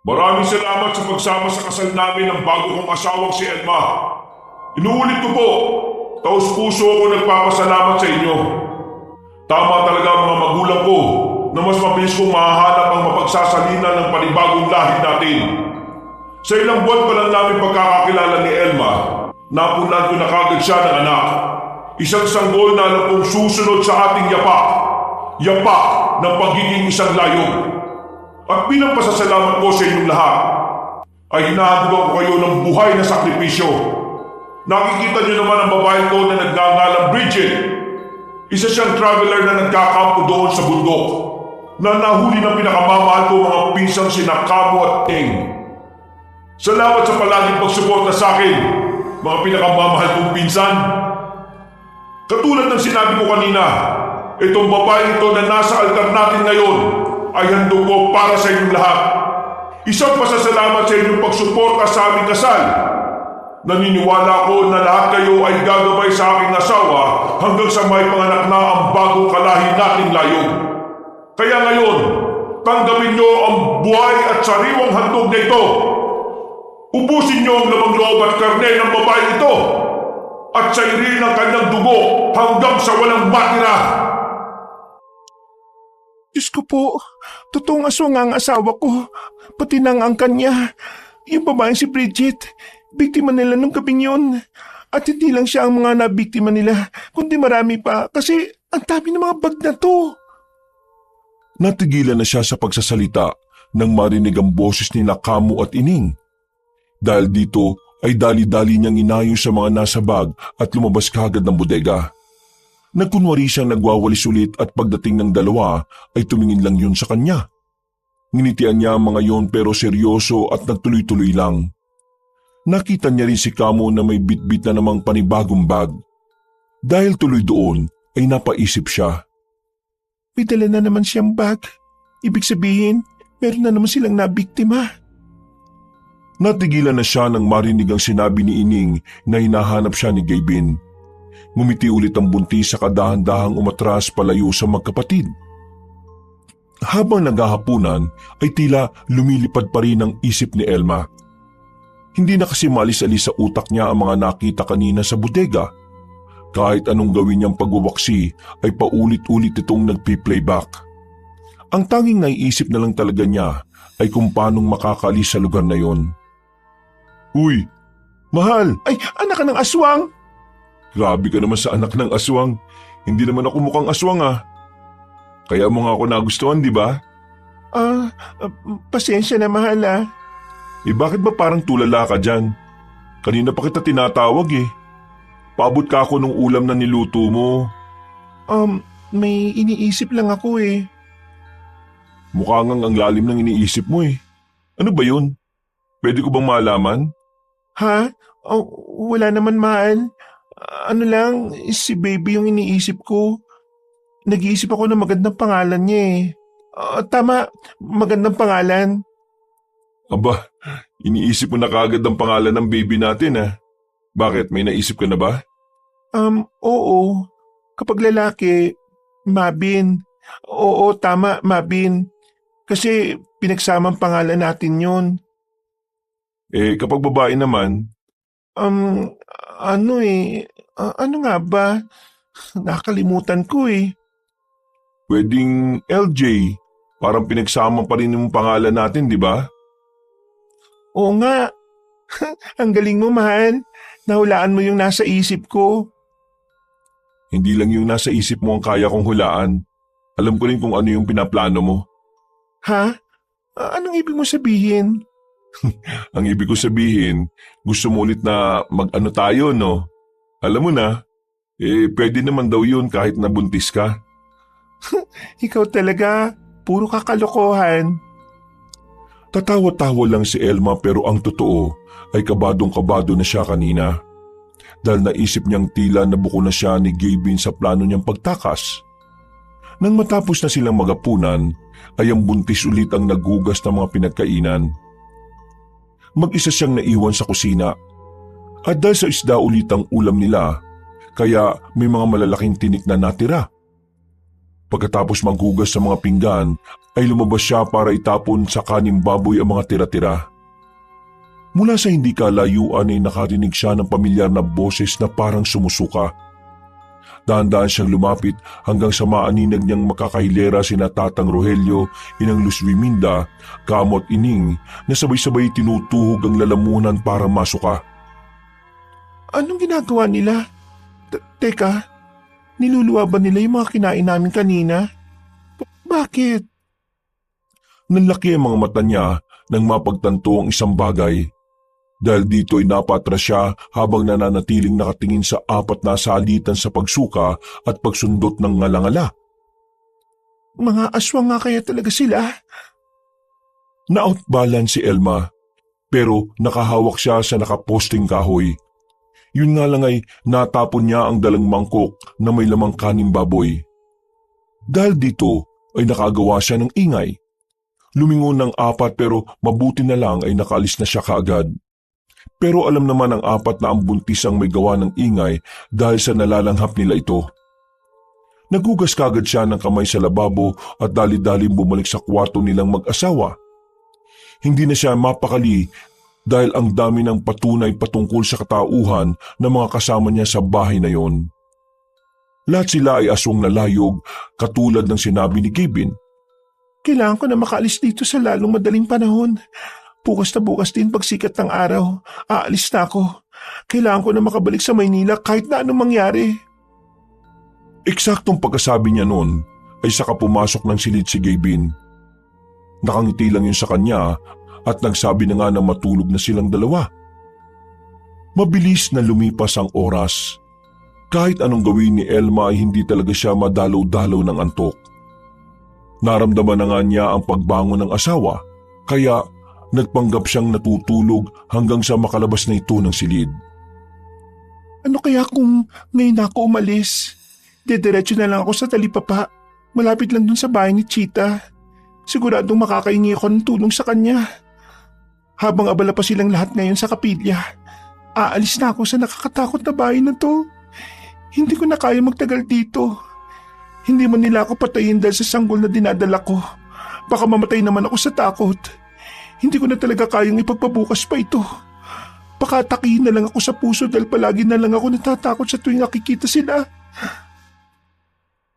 Maraming salamat sa pagsama sa kasal namin ng bago kong asawang si Elma. Inuulit ko po, taos puso ako nagpapasalamat sa inyo. Tama talaga ang mga magulang ko na mas mabilis kong mahahanap ang mapagsasalina ng panibagong lahi natin. Sa ilang buwan pa lang namin pagkakakilala ni Elma, napunan ko na kagad siya ng anak. Isang sanggol na alam kong susunod sa ating yapak. Yapak ng pagiging isang layog. At bilang pasasalamat ko sa inyong lahat, ay hinahandugan ko kayo ng buhay na sakripisyo. Nakikita niyo naman ang babae ko na nagngangalang Bridget. Isa siyang traveler na nagkakampo doon sa bundok, na nahuli ng pinakamamahal ko mga pinsang sina Kamo at Teng. Salamat sa palaging pagsuporta sa akin, mga pinakamamahal kong pinsan. Katulad ng sinabi ko kanina, itong babae ito na nasa altar natin ngayon ay handog ko para sa inyong lahat. Isang pasasalamat sa inyong pagsuporta sa aming kasal. Naniniwala ko na lahat kayo ay gagabay sa aking asawa hanggang sa may panganak na ang bagong kalahi nating layog. Kaya ngayon, tanggapin niyo ang buhay at sariwang handog na ito. Ubusin niyo ang lamang loob at karne ng babae ito at sairin ang kanyang dugo hanggang sa walang matira. Diyos ko po, totoong aswang ang asawa ko, pati nang ang kanya. Yung babaeng si Bridget, biktima nila nung gabing yun. At hindi lang siya ang mga nabiktima nila, kundi marami pa kasi ang dami ng mga bag na to. Natigilan na siya sa pagsasalita nang marinig ang boses ni Kamo at Ining. Dahil dito ay dali-dali niyang inayos sa mga nasa bag at lumabas kagad ng bodega. Nagkunwari siyang nagwawalis ulit at pagdating ng dalawa ay tumingin lang yun sa kanya. Nginitian niya ang mga yon pero seryoso at nagtuloy-tuloy lang. Nakita niya rin si Kamo na may bitbit na namang panibagong bag. Dahil tuloy doon ay napaisip siya. May dala na naman siyang bag. Ibig sabihin, meron na naman silang nabiktima. Natigilan na siya nang marinig ang sinabi ni Ining na hinahanap siya ni Gavin. Ngumiti ulit ang buntis sa kadahan-dahang umatras palayo sa magkapatid. Habang naghahapunan ay tila lumilipad pa rin ang isip ni Elma. Hindi na kasi malis-alis sa utak niya ang mga nakita kanina sa bodega. Kahit anong gawin niyang pagwawaksi ay paulit-ulit itong nagpi-playback. Ang tanging naiisip na lang talaga niya ay kung paanong makakalis sa lugar na yon. Uy, mahal! Ay, anak ka ng aswang! Grabe ka naman sa anak ng aswang. Hindi naman ako mukhang aswang ah. Kaya mo nga ako nagustuhan, di ba? Pasensya na mahal ah. Bakit ba parang tulala ka dyan? Kanina pa kita tinatawag eh. Paabot ka ako nung ulam na niluto mo. May iniisip lang ako eh. Mukha ngang ang lalim ng iniisip mo eh. Ano ba yun? Pwede ko bang malaman? Ha? Wala naman mahal. Ano lang, si baby yung iniisip ko. Nag-iisip ako ng magandang pangalan niya eh. Tama, magandang pangalan. Aba, iniisip mo na kaagad ang pangalan ng baby natin ah. Bakit, may naisip ka na ba? Oo. Kapag lalaki, Mabin. Oo, tama, Mabin. Kasi pinagsamang pangalan natin yun. Kapag babae naman, Um, ano nga ba? Nakalimutan ko eh. pwedeng LJ. Parang pinagsama pa rin yung pangalan natin, di ba? Oo nga, ang galing mo, mahal. Nahulaan mo yung nasa isip ko. Hindi lang yung nasa isip mo ang kaya kong hulaan. Alam ko rin kung ano yung pinaplano mo. Ha? Anong ibig mo sabihin? Ang ibig ko sabihin, gusto mo ulit na mag-ano tayo, no? Alam mo na, pwede naman daw yun kahit nabuntis ka. Ikaw talaga, puro kakalokohan. Tatawa-tawa lang si Elma pero ang totoo ay kabadong-kabado na siya kanina. Dahil naisip niyang tila nabuko na siya ni Gavin sa plano niyang pagtakas. Nang matapos na silang magapunan, ay ang buntis ulit ang naghugas ng mga pinagkainan. Mag-isa siyang naiwan sa kusina. At dahil sa isda ulit ang ulam nila, kaya may mga malalaking tinik na natira. Pagkatapos maghugas sa mga pinggan, ay lumabas siya para itapon sa kaning baboy ang mga tira-tira. Mula sa hindi kalayuan ay nakarinig siya ng pamilyar na boses na parang sumusuka. Dahan-dahan siyang lumapit hanggang sa maaninag niyang makakahilera sina Tatang Rogelio, Inang Luz Wiminda, Kamot Ining na sabay-sabay tinutuhog ang lalamunan para masuka. Anong ginagawa nila? Teka, niluluwa ba nila yung mga kinain namin kanina? Bakit? Nanlaki ang mga mata niya nang mapagtanto ang isang bagay. Dahil dito ay napatras siya habang nananatiling nakatingin sa apat na salitan sa pagsuka at pagsundot ng ngalangala. Mga aswang nga kaya talaga sila? Na-outbalance si Elma, pero nakahawak siya sa nakaposting kahoy. Yun nga lang ay natapon niya ang dalang mangkok na may lamang kaning baboy. Dahil dito ay nakagawa siya ng ingay. Lumingon ng apat pero mabuti na lang ay nakaalis na siya kaagad. Pero alam naman ng apat na ang buntis ang may gawa ng ingay dahil sa nalalanghap nila ito. Nagugas kagad siya ng kamay sa lababo at dali-daling bumalik sa kwarto nilang mag-asawa. Hindi na siya mapakali dahil ang dami ng patunay patungkol sa katauhan ng mga kasama niya sa bahay na yon. Lahat sila ay aswang nalayog katulad ng sinabi ni Kevin. Kailangan ko na makaalis dito sa lalong madaling panahon. Bukas na bukas din pagsikat ng araw. Aalis na ako. Kailangan ko na makabalik sa Maynila kahit na anong mangyari. Eksaktong pagkasabi niya noon ay saka pumasok ng silid si Gavin. Nakangiti lang yun sa kanya at nagsabi na nga na matulog na silang dalawa. Mabilis na lumipas ang oras. Kahit anong gawin ni Elma ay hindi talaga siya madalaw-dalaw ng antok. Naramdaman na nga niya ang pagbangon ng asawa, kaya nagpanggap siyang natutulog hanggang sa makalabas na ito ng silid. Ano kaya kung ngayon na ako umalis? Dediretso na lang ako sa talipapa. Malapit lang dun sa bahay ni Chita. Siguradong makakaingi ako ng tulong sa kanya. Habang abala pa silang lahat ngayon sa kapilya, aalis na ako sa nakakatakot na bahay na to. Hindi ko na kaya magtagal dito. Hindi man nila ako patayin dahil sa sanggol na dinadala ko. Baka mamatay naman ako sa takot. Hindi ko na talaga kayang ipagpabukas pa ito. Baka atakihin na lang ako sa puso dahil palagi na lang ako natatakot sa tuwing nakikita sila.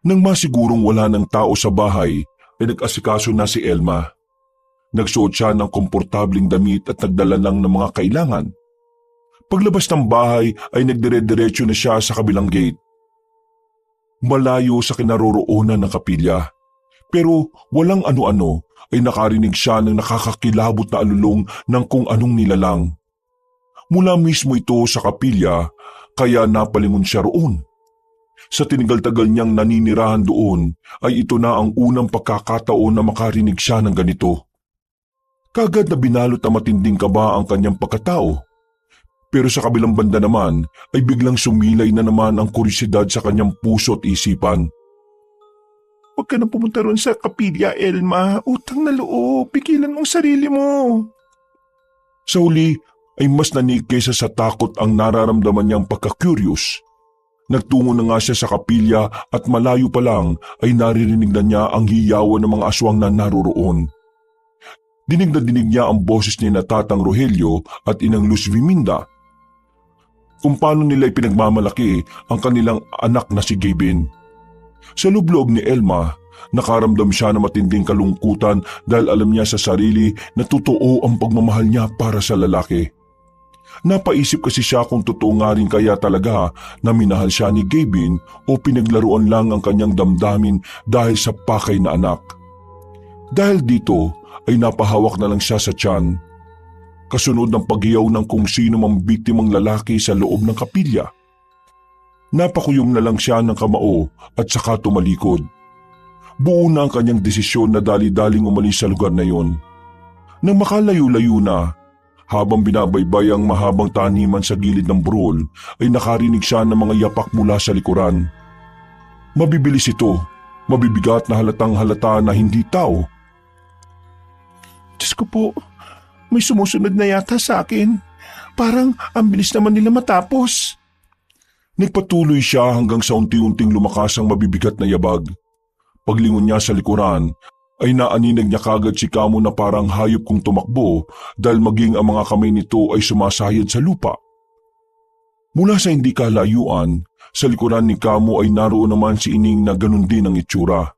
Nang masigurong wala ng tao sa bahay, ay nag-asikaso na si Elma. Nagsuot siya ng komportabling damit at nagdala lang ng mga kailangan. Paglabas ng bahay ay nagdire-diretso na siya sa kabilang gate. Malayo sa kinaroroonan ng kapilya, pero walang ano-ano ay nakarinig siya ng nakakakilabot na alulong ng kung anong nilalang. Mula mismo ito sa kapilya, kaya napalingon siya roon. Sa tinigal-tagal niyang naninirahan doon, ay ito na ang unang pagkakataon na makarinig siya ng ganito. Kagad na binalot ang matinding kaba ang kanyang pagkatao. Pero sa kabilang banda naman ay biglang sumilay na naman ang kuryosidad sa kanyang puso at isipan. Huwag ka nang pumunta ron sa kapilya, Elma. Utang na loob. Pigilan mong sarili mo. Sa huli ay mas nanig kaysa sa takot ang nararamdaman niyang pagka-curious. Nagtungo na nga siya sa kapilya at malayo pa lang ay naririnig na niya ang hiyawan ng mga aswang na naroroon. Dinig na dinig niya ang boses ni na Tatang Rogelio at Inang Luz Viminda. Kung paano nila ipinagmamalaki ang kanilang anak na si Gavin. Sa loob ni Elma, nakaramdam siya ng matinding kalungkutan dahil alam niya sa sarili na totoo ang pagmamahal niya para sa lalaki. Napaisip kasi siya kung totoo nga rin kaya talaga na minahal siya ni Gavin o pinaglaruan lang ang kanyang damdamin dahil sa pakay na anak. Dahil dito ay napahawak na lang siya sa tiyan. Kasunod ng paghiyaw ng kung sino mang biktimang lalaki sa loob ng kapilya. Napakuyom na lang siya ng kamao at saka tumalikod. Buo na ang kanyang desisyon na dali-daling umalis sa lugar na yon. Nang makalayo-layo na, habang binabaybay ang mahabang taniman sa gilid ng burol, ay nakarinig siya ng mga yapak mula sa likuran. Mabibilis ito, mabibigat na halatang halata na hindi tao. Diyos ko po, may sumusunod na yata sa akin. Parang ang bilis naman nila matapos. Nagpatuloy siya hanggang sa unti-unting lumakas ang mabibigat na yabag. Paglingon niya sa likuran, ay naaninag niya kagad si Kamo na parang hayop kung tumakbo dahil maging ang mga kamay nito ay sumasayad sa lupa. Mula sa hindi kalayuan, sa likuran ni Kamo ay naroon naman si Ining na ganun din ang itsura.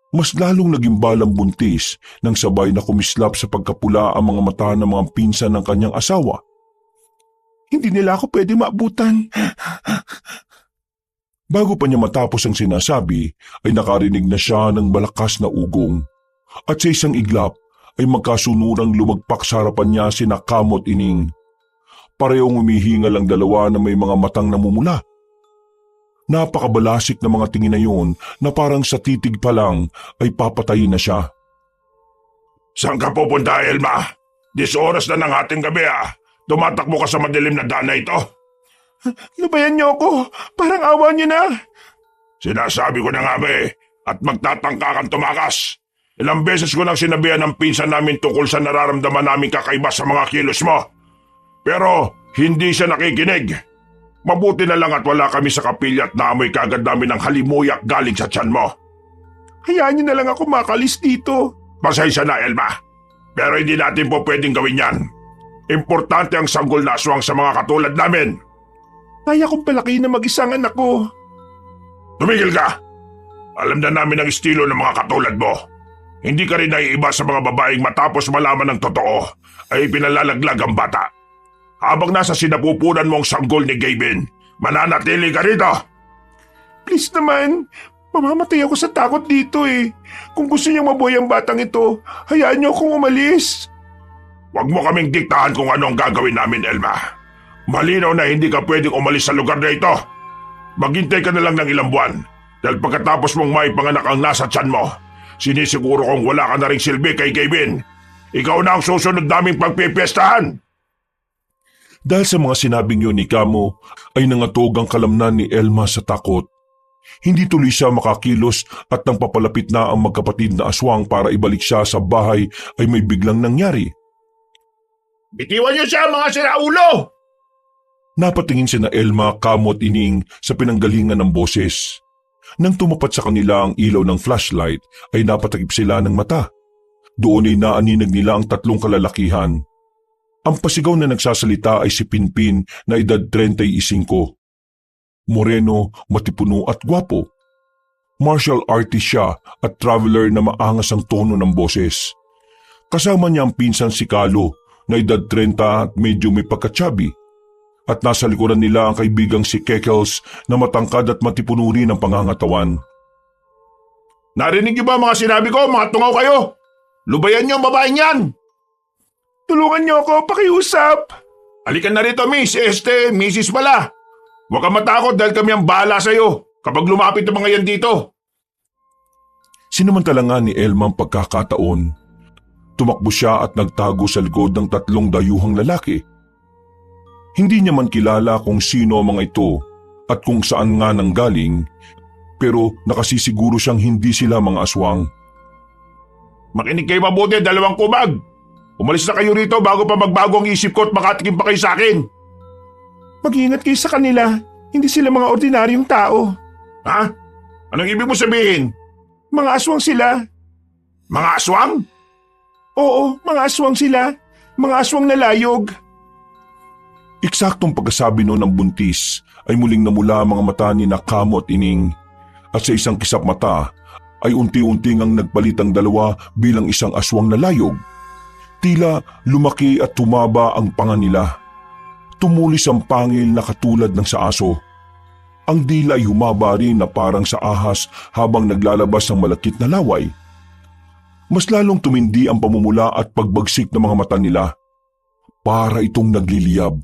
Mas lalong naging balang buntis nang sabay na kumislap sa pagkapula ang mga mata ng mga pinsan ng kanyang asawa. Hindi nila ako pwede maabutan. Bago pa niya matapos ang sinasabi, ay nakarinig na siya ng malakas na ugong. At sa isang iglap, ay magkasunurang lumagpak sa harapan niya sina Kamo at Ining. Parehong humihingal ang dalawa na may mga matang namumula. Napakabalasik na mga tingin na yun na parang sa titig pa lang ay papatayin na siya. Saan ka pupunta, Elma? 10 oras na ng ating gabi Tumatakbo ka sa madilim na daan na ito. Lubayan niyo ako, parang awa niyo na. Sinasabi ko na nga at magtatangka kang tumakas. Ilang beses ko nang sinabihan ng pinsan namin tungkol sa nararamdaman namin kakaiba sa mga kilos mo. Pero hindi siya nakikinig. Mabuti na lang at wala kami sa kapilya at naamoy kagad namin ng halimuyak galing sa tiyan mo. Hayaan niyo na lang ako makalis dito. Pasensya na, Elma. Pero hindi natin po pwedeng gawin yan. Importante ang sanggol na aswang sa mga katulad namin. Kaya kong palaki na mag-isang anak ko. Tumigil ka! Alam na namin ang estilo ng mga katulad mo. Hindi ka rin naiiba sa mga babaeng matapos malaman ng totoo ay pinalalaglag ang bata. Habang nasa sinapupunan mo ang sanggol ni Gavin, mananatili ka rito! Please naman, mamamatay ako sa takot dito Kung gusto niyang mabuhay ang batang ito, hayaan niyo akong umalis. Huwag mo kaming diktahan kung ano ang gagawin namin, Elma. Malinaw na hindi ka pwedeng umalis sa lugar na ito. Maghintay ka na lang ng ilang buwan dahil pagkatapos mong maipanganak ang nasa tiyan mo, sinisiguro kong wala ka na ring silbi kay Gavin. Ikaw na ang susunod naming pagpipiestahan. Dahil sa mga sinabing yun ni Kamo, ay nangatog ang kalamnan ni Elma sa takot. Hindi tuloy siya makakilos at nang papalapit na ang magkapatid na aswang para ibalik siya sa bahay ay may biglang nangyari. Bitiwan niyo siya, mga siraulo! Napatingin sina Elma, Kamo at Ining sa pinanggalingan ng boses. Nang tumapat sa kanila ang ilaw ng flashlight ay napatakip sila ng mata. Doon ay naaninag nila ang 3 kalalakihan. Ang pasigaw na nagsasalita ay si Pinpin na edad 35. Moreno, matipuno at gwapo. Martial artist siya at traveler na maangas ang tono ng boses. Kasama niya ang pinsan si Kalo na edad 30 at medyo may pagkatsabi. At nasa likuran nila ang kaibigang si Kekels na matangkad at matipuno rin ang pangangatawan. Narinig niyo ba mga sinabi ko, mga tungaw kayo? Lubayan niyo ang babaeng yan! Tulungan niyo ako, pakiusap! Halika na rito, Miss. Mrs. pala. Huwag kang matakot dahil kami ang bahala sa'yo kapag lumapit ang mga yan dito. Sinamantala nga ni Elma ang pagkakataon. Tumakbo siya at nagtago sa likod ng 3 dayuhang lalaki. Hindi niya man kilala kung sino ang mga ito at kung saan nga nanggaling, pero nakasisiguro siyang hindi sila mga aswang. Makinig kayo mabuti, 2 kubag. Umalis na kayo rito bago pa magbago ang isip ko at makatikim pa kayo sa akin. Mag-iingat kayo sa kanila. Hindi sila mga ordinaryong tao. Ha? Anong ibig mo sabihin? Mga aswang sila. Mga aswang? Oo, mga aswang sila. Mga aswang na layog. Eksaktong pagkasabi noon ng buntis ay muling namula ang mga mata ni Kamo at Ining at sa isang kisap mata ay unti-unti ngang nagpalit ang dalawa bilang isang aswang na layog. Tila lumaki at tumaba ang panga nila. Tumulis ang pangil na katulad ng sa aso. Ang dila ay humaba rin na parang sa ahas habang naglalabas ng malakit na laway. Mas lalong tumindi ang pamumula at pagbagsik ng mga mata nila. Para itong nagliliyab.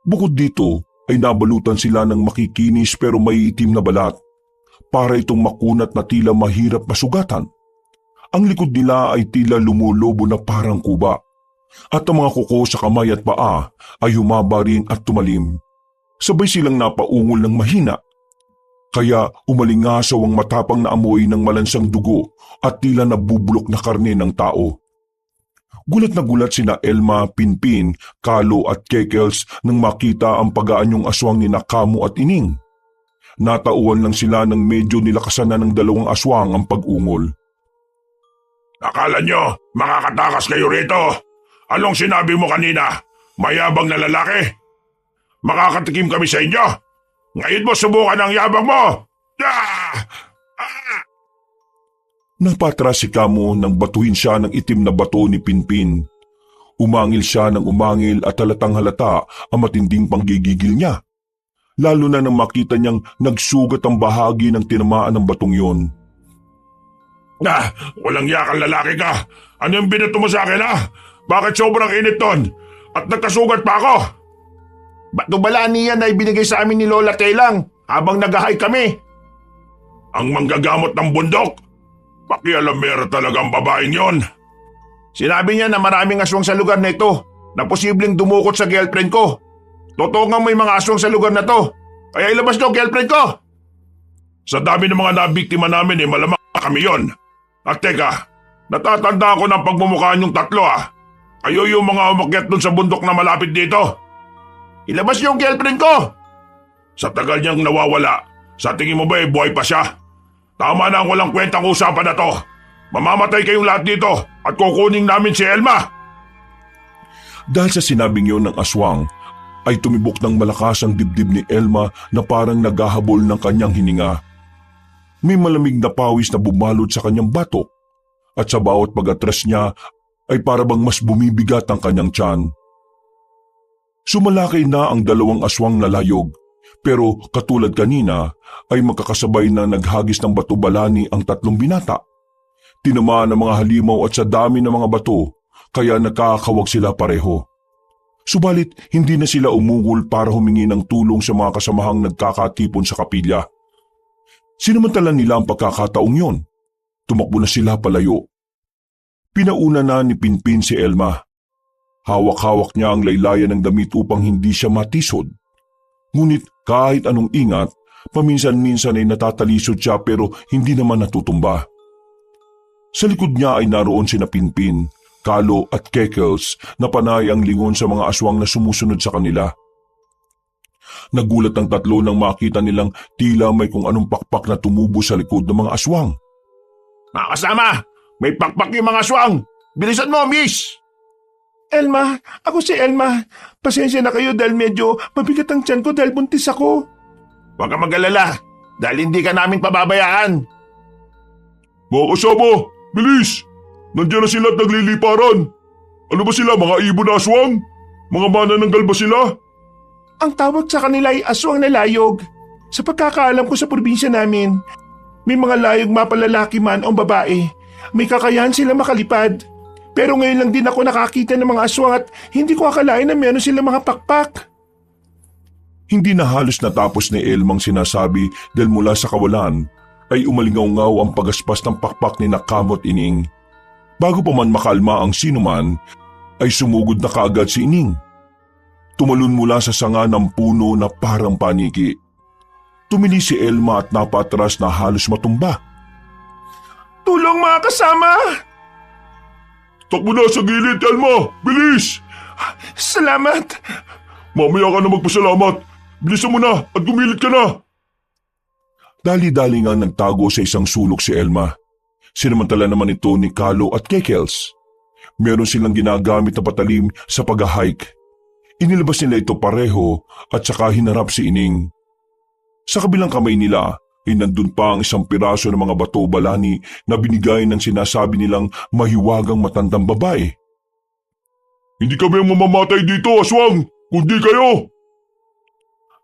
Bukod dito ay nabalutan sila ng makikinis pero may itim na balat. Para itong makunat na tila mahirap masugatan. Ang likod nila ay tila lumulobo na parang kuba. At ang mga kuko sa kamay at paa ay humaba rin at tumalim. Sabay silang napaungol ng mahina. Kaya umalingasaw ang matapang na amoy ng malansang dugo at tila nabubulok na karne ng tao. Gulat na gulat sina Elma, Pinpin, Kalo at Kekels nang makita ang pag-aanyong aswang ni Kamo at Ining. Natauhan lang sila nang medyo nilakasan na ng dalawang aswang ang pag-ungol. Akala nyo, makakatakas kayo rito? Anong sinabi mo kanina? Mayabang na lalaki? Makakatikim kami sa inyo? Ngayon mo subukan ang yabang mo! Ah! Ah! Napatras si Kamo nang batuhin siya ng itim na bato ni Pinpin. Umangil siya ng umangil at halatang halata ang matinding panggigigil niya. Lalo na nang makita niyang nagsugat ang bahagi ng tinamaan ng batong yon. Walang yakang lalaki ka! Ano yung binato mo sa akin ha? Bakit sobrang init ton? At nagkasugat pa ako? Bato bala niyan ay binigay sa amin ni Lola Telang habang nag-hike kami. Ang manggagamot ng bundok? Pakialamera talagang babaeng yon. Sinabi niya na maraming aswang sa lugar na ito na posibleng dumukot sa girlfriend ko. Totoo nga may mga aswang sa lugar na to. Kaya ilabas niyo girlfriend ko. Sa dami ng mga nabiktima namin malamang kami yon. At teka, natatanda ko ng pagmumukhaan yung tatlo Kayo yung mga umakyat dun sa bundok na malapit dito. Ilabas niyo yung girlfriend ko. Sa tagal niyang nawawala, sa tingin mo ba buhay pa siya? Tama na ang walang kwentang usapan na to. Mamamatay kayong lahat dito at kukunin namin si Elma. Dahil sa sinabing yon ng aswang, ay tumibok ng malakas ang dibdib ni Elma na parang naghahabol ng kanyang hininga. May malamig na pawis na bumalot sa kanyang batok at sa bawat pag-atras niya ay parabang mas bumibigat ang kanyang tiyan. Sumalakay na ang dalawang aswang na layog pero katulad kanina ay magkakasabay na naghagis ng bato balani ang tatlong binata. Tinamaan ng mga halimaw at sa dami ng mga bato kaya nakakawag sila pareho. Subalit hindi na sila umugol para humingi ng tulong sa mga kasamahang nagkakatipon sa kapilya. Sinamantala nila ang pagkakataong yon. Tumakbo na sila palayo. Pinauna na ni Pinpin si Elma. Hawak-hawak niya ang laylayan ng damit upang hindi siya matisod. Ngunit kahit anong ingat, paminsan-minsan ay natatalisod siya pero hindi naman natutumba. Sa likod niya ay naroon sina Pinpin, Kalo at Kekels na panay ang lingon sa mga aswang na sumusunod sa kanila. Nagulat ang tatlo nang makita nilang tila may kung anong pakpak na tumubo sa likod ng mga aswang. Mga kasama, may pakpak yung mga aswang. Bilisan mo, miss! Elma, ako si Elma. Pasensya na kayo dahil medyo mabigat ang tiyan ko dahil buntis ako. Huwag ka mag-alala dahil hindi ka namin pababayaan. Mga kasama, bilis! Nandiyan na sila at nagliliparan. Ano ba sila, mga ibon na aswang? Mga manananggal ba sila? Ang tawag sa kanila ay aswang na layog. Sa pagkakaalam ko sa probinsya namin, may mga layog mapalalaki man o babae. May kakayahan sila makalipad. Pero ngayon lang din ako nakakita ng mga aswang at hindi ko akalain na meron silang mga pakpak. Hindi na halos natapos ni Elmang sinasabi dahil mula sa kawalan ay umalingaw-ngaw ang pagaspas ng pakpak ni Kamo at Ining. Bago pa man makalma ang sinuman, ay sumugod na kaagad si Ining. Tumalon mula sa sanga ng puno na parang paniki. Tumili si Elma at napatras na halos matumba. Tulong mga kasama! Takbo na sa gilid, Elma! Bilis! Salamat! Mamaya ka na magpasalamat. Bilisan mo na at gumilid ka na. Dali-dali nga nagtago sa isang sulok si Elma. Sinamantala naman ito ni Kalo at Kekels. Meron silang ginagamit na patalim sa pag-hike. Inilabas nila ito pareho at saka hinarap si Ining. Sa kabilang kamay nila ay nandun pa ang isang piraso ng mga bato balani na binigay ng sinasabi nilang mahiwagang matandang babae. Hindi kami ang mamamatay dito, aswang! Kundi kayo!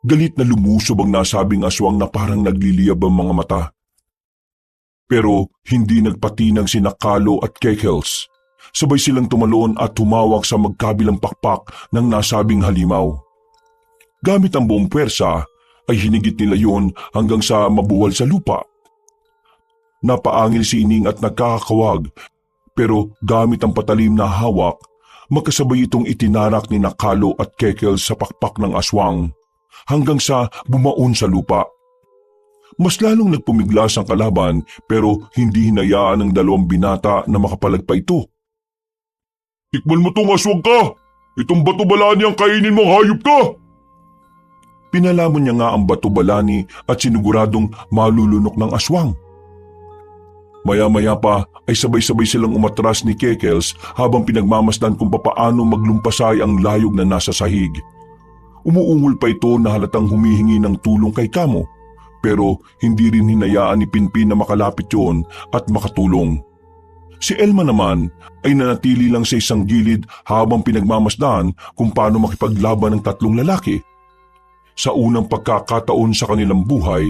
Galit na lumusob ang nasabing aswang na parang nagliliyab ang mga mata. Pero hindi nagpatinag sina Kalo at Kekels. Sabay silang tumalon at tumawak sa magkabilang pakpak ng nasabing halimaw. Gamit ang buong pwersa ay hinigit nila yon hanggang sa mabuwal sa lupa. Napaangil si Ining at nagkakawag, pero gamit ang patalim na hawak, magkasabay itong itinarak ni Kalo at Kekels sa pakpak ng aswang hanggang sa bumaon sa lupa. Mas lalong nagpumiglas ang kalaban pero hindi hinayaan ng dalawang binata na makapalag pa ito. Tikman mo tong aswang ka! Itong bato balani ang kainin mong hayop ka! Pinalamon niya nga ang bato balani at siniguradong malulunok ng aswang. Maya-maya pa ay sabay-sabay silang umatras ni Kekels habang pinagmamasdan kung papaano maglumpasay ang layog na nasa sahig. Umuungol pa ito na halatang humihingi ng tulong kay Kamo, pero hindi rin hinayaan ni Pinpin na makalapit yon at makatulong. Si Elma naman ay nanatili lang sa isang gilid habang pinagmamasdan kung paano makipaglaban ng tatlong lalaki. Sa unang pagkakataon sa kanilang buhay,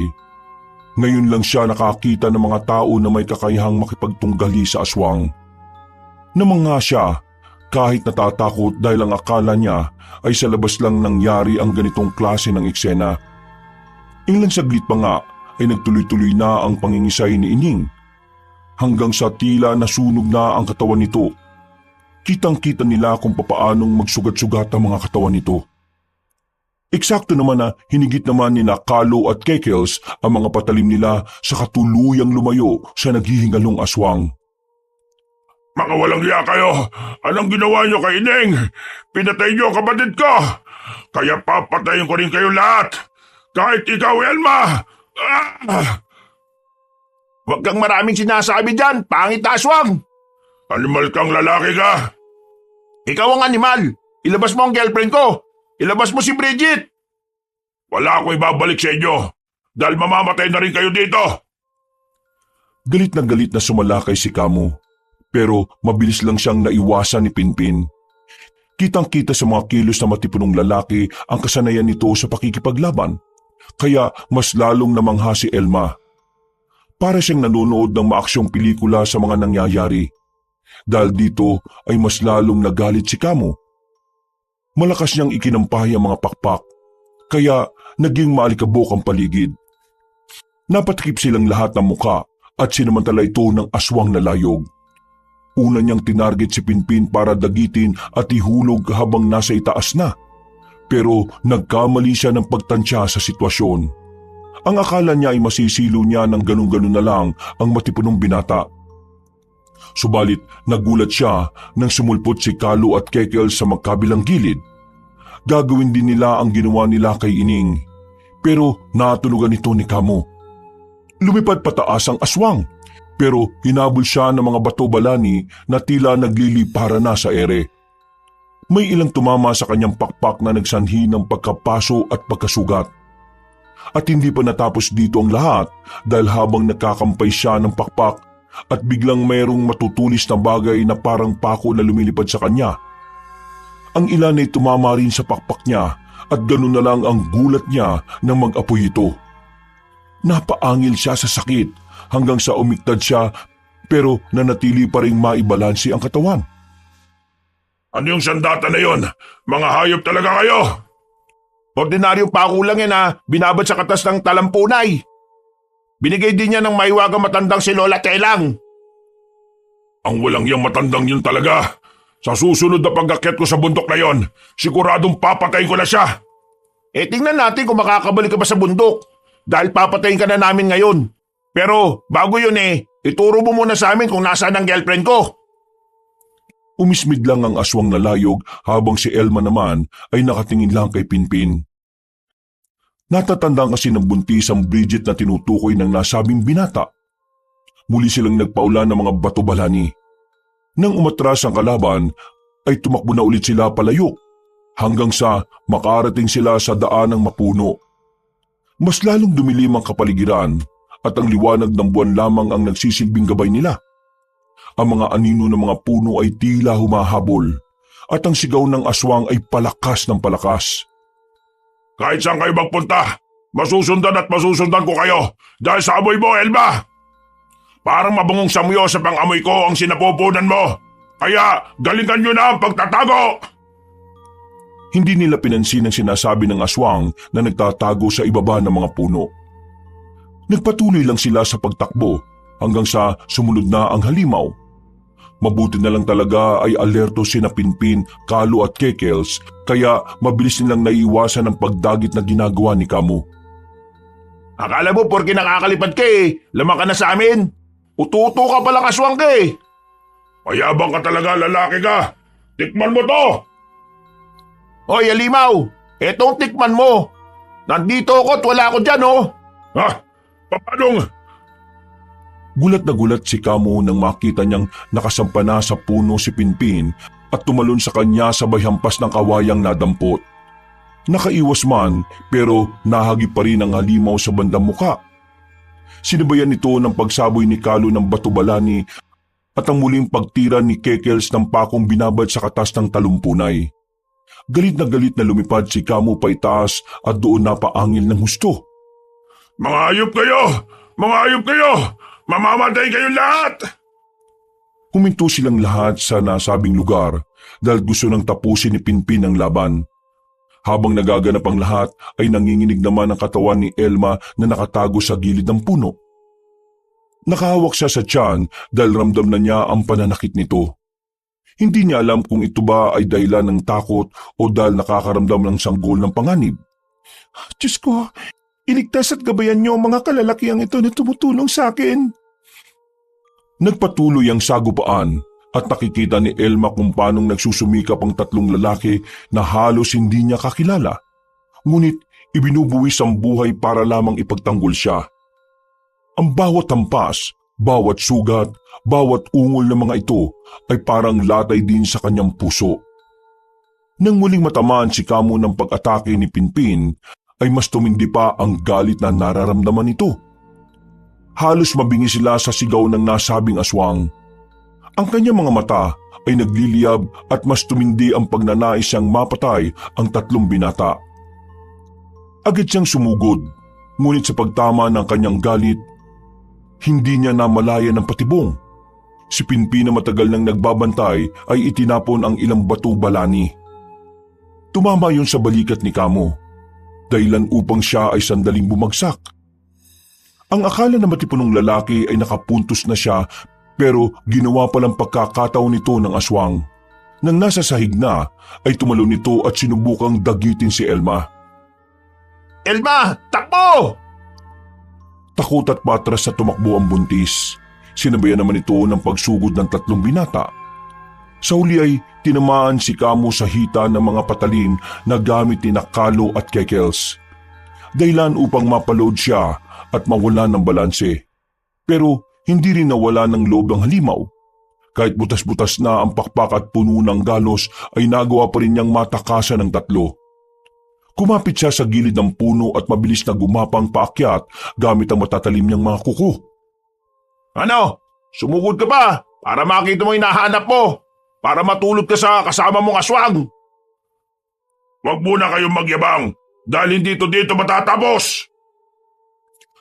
ngayon lang siya nakakita ng mga tao na may kakayahang makipagtunggali sa aswang. Namangha siya kahit natatakot dahil ang akala niya ay sa labas lang nangyari ang ganitong klase ng eksena. Ilang saglit pa nga ay nagtuloy-tuloy na ang pangingisay ni Ining. Hanggang sa tila nasunog na ang katawan nito. Kitang-kita nila kung papaanong magsugat-sugat ang mga katawan nito. Eksakto naman na hinigit naman ni Kalo at Kekels ang mga patalim nila sa katuluyang lumayo sa naghihingalong aswang. Mga walang hiya kayo! Anong ginawa niyo kay Ining? Pinatay niyo ang kapatid ko! Kaya papatayin ko rin kayo lahat! Kahit ikaw, Elma! Ah! Huwag kang maraming sinasabi dyan, pangit na aswang! Animal kang lalaki ka! Ikaw ang animal! Ilabas mo ang girlfriend ko! Ilabas mo si Bridget! Wala akong ibabalik sa inyo dahil mamamatay na rin kayo dito! Galit na sumalakay si Kamo, pero mabilis lang siyang naiwasan ni Pinpin. Kitang-kita sa mga kilos na matipunong lalaki ang kasanayan nito sa pakikipaglaban, kaya mas lalong namangha si Elma. Para siyang nanonood ng maaksyong pelikula sa mga nangyayari. Dahil dito ay mas lalong nagalit si Kamo. Malakas niyang ikinampay ang mga pakpak, kaya naging maalikabok ang paligid. Napatikip silang lahat ng muka at sinamantala ito ng aswang na layog. Una niyang tinarget si Pinpin para dagitin at ihulog habang nasa itaas na. Pero nagkamali siya ng pagtansya sa sitwasyon. Ang akala niya ay masisilo niya ng ganun-ganun na lang ang matipunong binata. Subalit nagulat siya nang sumulpot si Kalo at Kekels sa magkabilang gilid. Gagawin din nila ang ginawa nila kay Ining, pero natulugan ito ni Kamo. Lumipad pataas ang aswang, pero hinabol siya ng mga bato balani na tila naglilipara na sa ere. May ilang tumama sa kanyang pakpak na nagsanhi ng pagkapaso at pagkasugat. At hindi pa natapos dito ang lahat dahil habang nakakampay siya ng pakpak at biglang mayroong matutulis na bagay na parang pako na lumilipad sa kanya. Ang ilan ay tumama rin sa pakpak niya at ganun na lang ang gulat niya nang mag-apoy ito. Napaangil siya sa sakit hanggang sa umiktad siya pero nanatili pa ring maibalansi ang katawan. Ano yung sandata na yon? Mga hayop talaga kayo! Ordinaryong pako lang yan binabad sa katas ng talampunay. Binigay din niya ng maiwagang matandang si Lola Telang. Ang walang yung matandang yun talaga. Sa susunod na pag-akyat ko sa bundok na yon, siguradong papatayin ko na siya. Tingnan natin kung makakabalik ka pa sa bundok dahil papatayin ka na namin ngayon. Pero bago yun ituro mo muna sa amin kung nasaan ang girlfriend ko. Umismid lang ang aswang na layog habang si Elma naman ay nakatingin lang kay Pinpin. Natatandaan kasi ng buntis ang Bridget na tinutukoy ng nasabing binata. Muli silang nagpaula ng mga bato-balani. Nang umatras ang kalaban, ay tumakbo na ulit sila palayo hanggang sa makarating sila sa daanang mapuno. Mas lalong dumilim ang kapaligiran at ang liwanag ng buwan lamang ang nagsisilbing gabay nila. Ang mga anino ng mga puno ay tila humahabol at ang sigaw ng aswang ay palakas ng palakas. Kahit saan kayo magpunta, masusundan at masusundan ko kayo dahil sa amoy mo, Elma! Parang mabungong samyo sa pang-amoy ko ang sinapupunan mo. Kaya galingan nyo na ang pagtatago! Hindi nila pinansin ang sinasabi ng aswang na nagtatago sa ibaba ng mga puno. Nagpatuloy lang sila sa pagtakbo hanggang sa sumunod na ang halimaw. Mabuti na lang talaga ay alerto sina Pinpin, Kalo at Kekels kaya mabilis nilang naiiwasan ang pagdagit na ginagawa ni Kamu. Akala mo porke nakakalipad ka lamang ka na sa amin? Ututo ka palang aswang ka Mayabang ka talaga, lalaki ka. Tikman mo to! Hoy, halimaw! Etong tikman mo! Nandito ako at wala ako dyan, Ha? Papanong? Gulat na gulat si Kamu nang makita niyang nakasampa na sa puno si Pinpin at tumalon sa kanya sabay hampas ng kawayang nadampot. Nakaiwas man pero nahagip pa rin ang halimaw sa bandang muka. Sinabayan nito ng pagsaboy ni Kalo ng bato-balani at ang muling pagtira ni Kekels ng pakong binabad sa katas ng talumpunay. Galit na lumipad si Kamu pa itaas at doon napaangil ng husto. Mga hayop kayo! Mga hayop kayo! Mamamatay kayong lahat! Huminto silang lahat sa nasabing lugar dahil gusto nang tapusin ni Pinpin ang laban. Habang nagaganap ang lahat ay nanginginig naman ang katawan ni Elma na nakatago sa gilid ng puno. Nakahawak siya sa tiyan dahil ramdam na niya ang pananakit nito. Hindi niya alam kung ito ba ay dahilan ng takot o dahil nakakaramdam ng sanggol ng panganib. Diyos ko, iligtas at gabayan niyo ang mga kalalakiang ito na tumutulong sa akin. Nagpatuloy ang sagupaan at nakikita ni Elma kung paanong nagsusumikap ang tatlong lalaki na halos hindi niya kakilala. Ngunit ibinubuwis ang buhay para lamang ipagtanggol siya. Ang bawat hampas, bawat sugat, bawat ungol ng mga ito ay parang latay din sa kanyang puso. Nang muling matamaan si Kamu ng pag-atake ni Pinpin, ay mas tumindi pa ang galit na nararamdaman nito. Halos mabingi sila sa sigaw ng nasabing aswang. Ang kanyang mga mata ay nagliliyab at mas tumindi ang pagnanais siyang mapatay ang tatlong binata. Agad siyang sumugod, ngunit sa pagtama ng kanyang galit, hindi niya namalaya ng patibong. Si Pinpin na matagal nang nagbabantay ay itinapon ang ilang bato-balani. Tumama yun sa balikat ni Kamu, dahilan upang siya ay sandaling bumagsak. Ang akala na matipunong lalaki ay nakapuntos na siya pero ginawa palang pagkakataon nito ng aswang. Nang nasa sahig na ay tumalon nito at sinubukang dagitin si Elma. Elma, takbo! Takot at patras sa tumakbo ang buntis. Sinabayan naman ito ng pagsugod ng tatlong binata. Sa huli ay tinamaan si Kamu sa hita ng mga patalim na gamit ni Kalo at Kekels. Dahilan upang mapaload siya at mawala ng balanse. Pero hindi rin nawala ng loob ang halimaw. Kahit butas-butas na ang pakpak at puno ng galos ay nagawa pa rin niyang matakasan ng tatlo. Kumapit siya sa gilid ng puno at mabilis na gumapang paakyat gamit ang matatalim niyang mga kuko. Ano? Sumugod ka ba para makita mo yung hinahanap mo? Para matulog ka sa kasama mong aswang? Huwag muna kayong magyabang dahil hindi dito matatapos.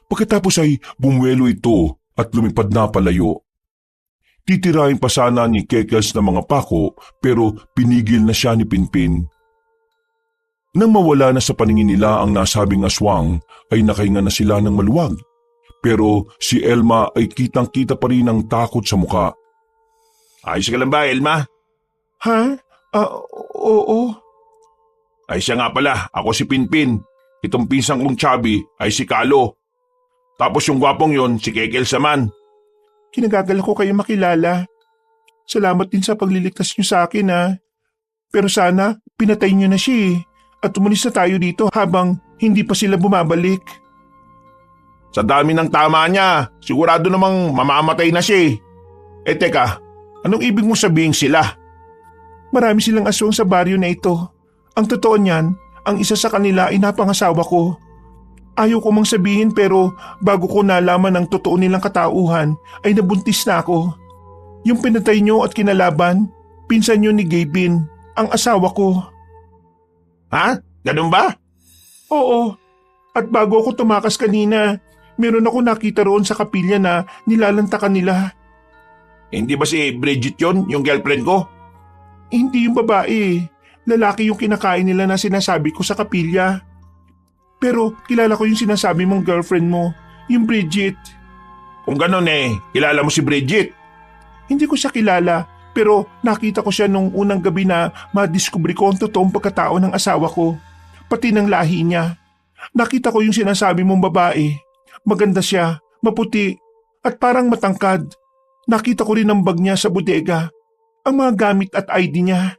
Pagkatapos ay bumuelo ito at lumipad na palayo. Titirahin pa sana ni Kekels ng mga pako pero pinigil na siya ni Pinpin. Nang mawala na sa paningin nila ang nasabing aswang ay nakahinga na sila ng maluwag. Pero si Elma ay kitang-kita pa rin ang takot sa muka. Ayos ka lang ba, Elma? Ha? Oo. Ay siya nga pala, ako si Pinpin. Itong pinsang kong chubby ay si Kalo. Tapos yung gwapong yon si Kekel Saman. Kinagagal ko kayo makilala. Salamat din sa pagliligtas niyo sa akin ha. Pero sana pinatay niyo na siya at umalis na tayo dito habang hindi pa sila bumabalik. Sa dami ng tama niya, sigurado namang mamamatay na siya eh. Eh teka, anong ibig mong sabihin sila? Marami silang aswang sa baryo na ito. Ang totoo niyan, ang isa sa kanila ay napangasawa ko. Ayaw ko mang sabihin pero bago ko nalaman ang totoo nilang katauhan ay nabuntis na ako. Yung pinatay niyo at kinalaban, pinsan niyo ni Gavin, ang asawa ko. Ha? Ganun ba? Oo. At bago ako tumakas kanina, meron ako nakita roon sa kapilya na nilalantakan nila. Hindi ba si Bridget yon, yung girlfriend ko? Hindi yung babae. Lalaki yung kinakain nila na sinasabi ko sa kapilya. Pero kilala ko yung sinasabi mong girlfriend mo, yung Bridget. Kung ganun kilala mo si Bridget? Hindi ko siya kilala, pero nakita ko siya nung unang gabi na madiskubre ko ang totoong pagkatao ng asawa ko, pati ng lahi niya. Nakita ko yung sinasabi mong babae. Maganda siya, maputi, at parang matangkad. Nakita ko rin ang bag niya sa bodega, ang mga gamit at ID niya.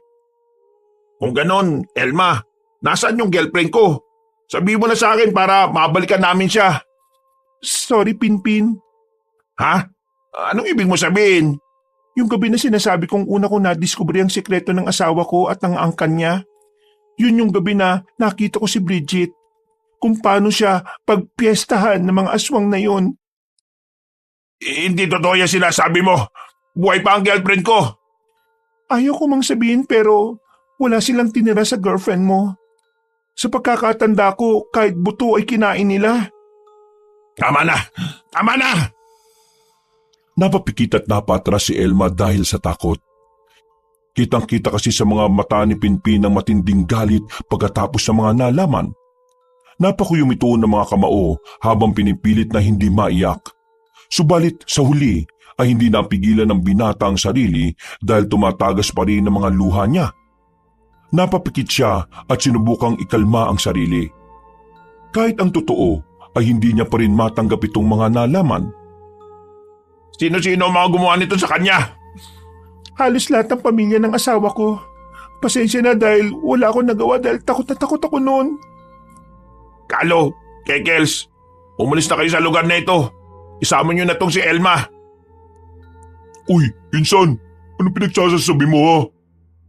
Kung ganon, Elma, nasaan yung girlfriend ko? Sabihin mo na sa akin para mabalikan namin siya. Sorry, Pinpin. Ha? Anong ibig mo sabihin? Yung gabi na sinasabi kong una ko nadiskubre ang sikreto ng asawa ko at ng angkan niya, yun yung gabi na nakita ko si Bridget. Kung paano siya pagpiestahan ng mga aswang na yun. Hindi totoo yan sinasabi mo. Buhay pa ang girlfriend ko. Ayaw ko mang sabihin pero wala silang tinira sa girlfriend mo. Sa pagkakatanda ko, kahit buto ay kinain nila. Tama na! Tama na! Napapikit at napatras si Elma dahil sa takot. Kitang-kita kasi sa mga mata ni Pinpin ang matinding galit pagkatapos sa mga nalaman. Napakuyumito ng mga kamao habang pinipilit na hindi maiyak. Subalit sa huli ay hindi napigilan ng binata ang sarili dahil tumatagas pa rin ang mga luha niya. Napapikit siya at sinubukang ikalma ang sarili. Kahit ang totoo ay hindi niya pa rin matanggap itong mga nalaman. Sino-sino ang mga gumawa nito sa kanya? Halos lahat ng pamilya ng asawa ko. Pasensya na dahil wala akong nagawa dahil takot na takot ako noon. Kalo, Kekels, umalis na kayo sa lugar na ito. Isama niyo na tong si Elma. Uy, insan, ano pinagsasasabi mo ha?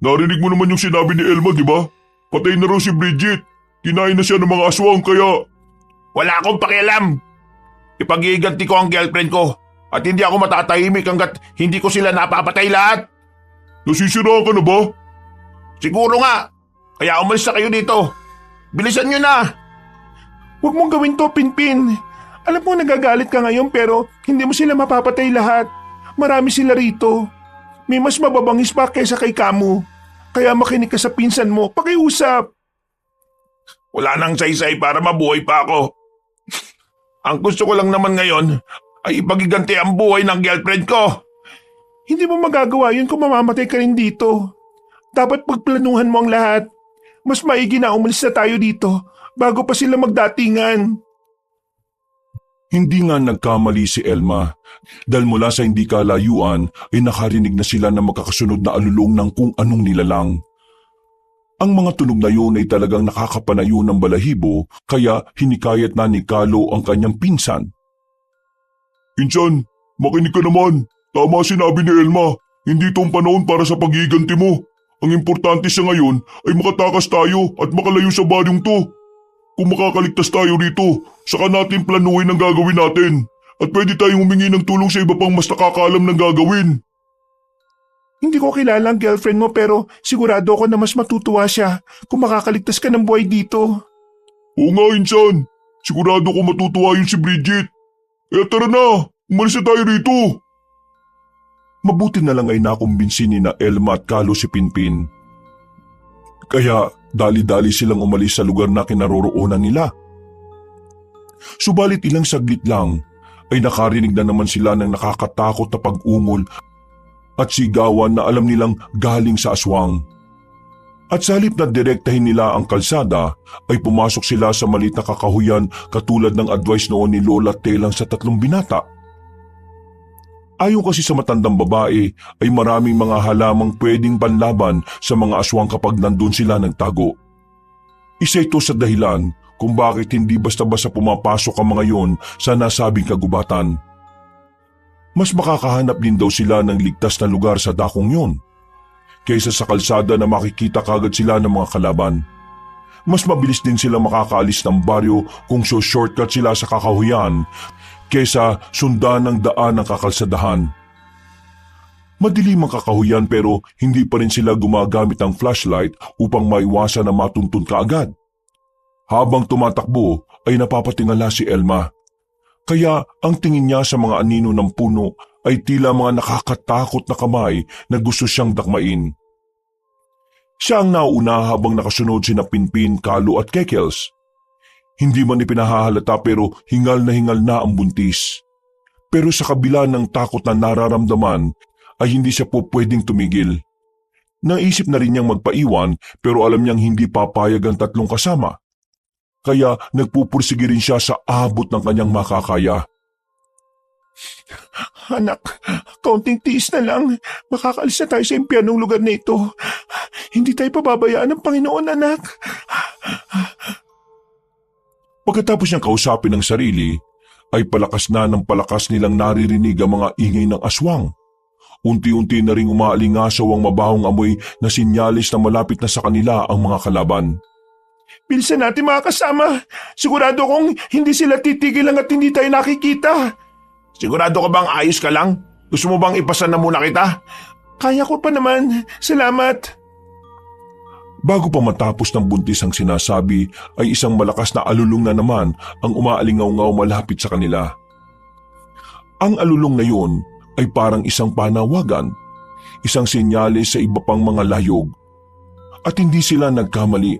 Narinig mo naman yung sinabi ni Elma, di ba? Patay na raw si Bridget. Kinain na siya ng mga aswang kaya... Wala akong pakialam. Ipag-iiganti ko ang girlfriend ko at hindi ako matatahimik hanggat hindi ko sila napapatay lahat. Nasisiraan ka na ba? Siguro nga. Kaya umalis na kayo dito. Bilisan nyo na. Huwag mong gawin to, Pinpin. Alam mo nagagalit ka ngayon pero hindi mo sila mapapatay lahat. Marami sila rito. May mas mababangis pa kaysa kay Kamu. Kaya makinig ka sa pinsan mo, pakiusap. Wala nang saysay para mabuhay pa ako. Ang gusto ko lang naman ngayon ay ipagiganti ang buhay ng girlfriend ko. Hindi mo magagawa yun kung mamamatay ka rin dito. Dapat pagplanuhan mo ang lahat. Mas maigi na umalis na tayo dito bago pa sila magdatingan. Hindi nga nagkamali si Elma dahil mula sa hindi kalayuan ay nakarinig na sila ng magkakasunod na alulong ng kung anong nilalang. Ang mga tunog na yun ay talagang nakakapanayo ng balahibo kaya hinikayat na ni Kalo ang kanyang pinsan. Insan, makinig ka naman. Tama sinabi ni Elma. Hindi itong panahon para sa pagiganti mo. Ang importante sa ngayon ay makatakas tayo at makalayo sa baryong to. Kung makakaligtas tayo rito, saka natin planuhin ang gagawin natin. At pwede tayong humingi ng tulong sa iba pang mas nakakaalam ng gagawin. Hindi ko kilala ang girlfriend mo pero sigurado ako na mas matutuwa siya kung makakaligtas ka ng buhay dito. Oo nga, insan. Sigurado ko matutuwa yun si Bridget. Kaya tara na, umalis na tayo rito. Mabuti na lang ay nakumbinsi ni na Elma at Kalo si Pinpin. Kaya dali-dali silang umalis sa lugar na kinaroroonan nila. Subalit ilang saglit lang ay nakarinig na naman sila ng nakakatakot na pag-ungol at sigawan na alam nilang galing sa aswang. At sa halip na direktahin nila ang kalsada ay pumasok sila sa maliit na kakahuyan katulad ng advice noon ni Lola Telang sa tatlong binata. Ayon kasi sa matandang babae ay maraming mga halamang pwedeng panlaban sa mga aswang kapag nandun sila nagtago. Isa ito sa dahilan kung bakit hindi basta-basta pumapasok ang mga yon sa nasabing kagubatan. Mas makakahanap din daw sila ng ligtas na lugar sa dakong yon, kaysa sa kalsada na makikita kagad sila ng mga kalaban. Mas mabilis din sila makakaalis ng baryo kung shortcut sila sa kakahuyan kaysa sundan ng daan ng kakalsadahan. Madilim ang kakahuyan pero hindi pa rin sila gumagamit ng flashlight upang maiwasan na matuntun kaagad. Habang tumatakbo ay napapatingala si Elma. Kaya ang tingin niya sa mga anino ng puno ay tila mga nakakatakot na kamay na gusto siyang dakmain. Siya ang nauna habang nakasunod sina Pinpin, Kalu at Kekels. Hindi man ipinahahalata pero hingal na ang buntis. Pero sa kabila ng takot na nararamdaman ay hindi siya po pwedeng tumigil. Naisip na rin niyang magpaiwan pero alam niyang hindi papayag ang tatlong kasama. Kaya nagpupursige rin siya sa abot ng kanyang makakaya. Anak, kaunting tiis na lang. Makakaalis na tayo sa impyernong lugar na ito. Hindi tayo pababayaan ng Panginoon, anak. Pagkatapos niyang kausapin ang sarili, ay palakas na ng palakas nilang naririnig ang mga ingay ng aswang. Unti-unti na ring umaalingasaw ang mabahong amoy na sinyalis na malapit na sa kanila ang mga kalaban. Bilisan natin mga kasama. Sigurado kong hindi sila titigil at hindi tayo nakikita. Sigurado ka bang ayos ka lang? Gusto mo bang ipasa na muna kita? Kaya ko pa naman. Salamat. Bago pa matapos ng buntis ang sinasabi ay isang malakas na alulong na naman ang umaalingaw-ngaw malapit sa kanila. Ang alulong na yun ay parang isang panawagan, isang senyales sa iba pang mga layog. At hindi sila nagkamali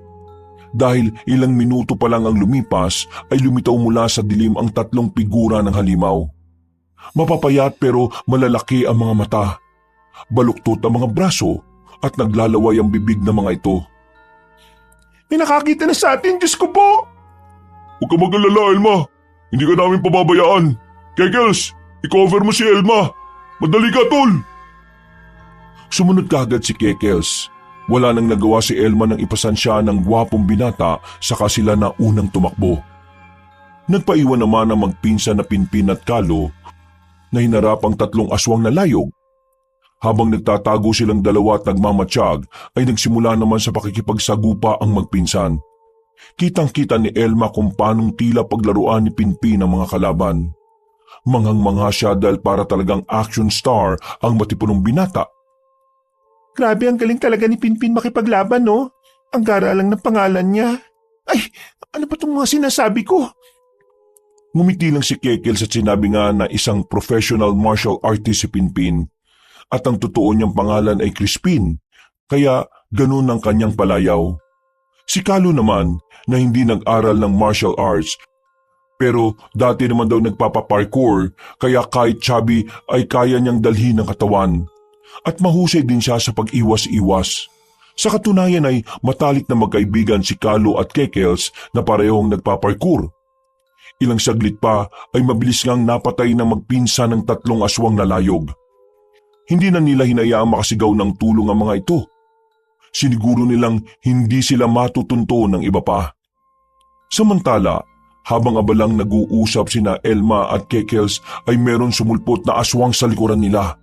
dahil ilang minuto pa lang ang lumipas ay lumitaw mula sa dilim ang tatlong figura ng halimaw. Mapapayat pero malalaki ang mga mata, baluktot ang mga braso at naglalaway ang bibig ng mga ito. May nakakita na sa atin, Diyos ko po! Huwag ka mag-alala, Elma. Hindi ka namin pababayaan. Kekels, i-cover mo si Elma. Madali ka, tol! Sumunod kaagad si Kekels. Wala nang nagawa si Elma nang ipasan siya ng gwapong binata saka sila na unang tumakbo. Nagpaiwan naman ang magpinsan na Pinpin at Kalo na hinarap ang tatlong aswang na layog. Habang nagtatago silang dalawa at nagmamatsyag ay nagsimula naman sa pakikipagsagupa ang magpinsan. Kitang-kita ni Elma kung paanong tila paglaruan ni Pinpin ang mga kalaban. Manghang-mangha siya dahil para talagang action star ang matipunong binata. Grabe, ang galing talaga ni Pinpin makipaglaban, no? Ang gara lang ng pangalan niya. Ay, ano ba itong mga sinasabi ko? Ngumiti lang si Kekels at sinabi nga na isang professional martial artist si Pinpin. At ang totoo niyang pangalan ay Crispin, kaya ganun ang kanyang palayaw. Si Kalu naman na hindi nag-aral ng martial arts, pero dati naman daw nagpapaparkour kaya kahit chubby ay kaya niyang dalhin ang katawan. At mahusay din siya sa pag-iwas-iwas. Sa katunayan ay matalik na magkaibigan si Kalu at Kekels na parehong nagpaparkour. Ilang saglit pa ay mabilis ngang napatay na magpinsan ng tatlong aswang na layog. Hindi na nila hinayaang makasigaw ng tulong ang mga ito. Siniguro nilang hindi sila matutunto ng iba pa. Samantala, habang abalang nag-uusap sina Elma at Kekels ay meron sumulpot na aswang sa likuran nila.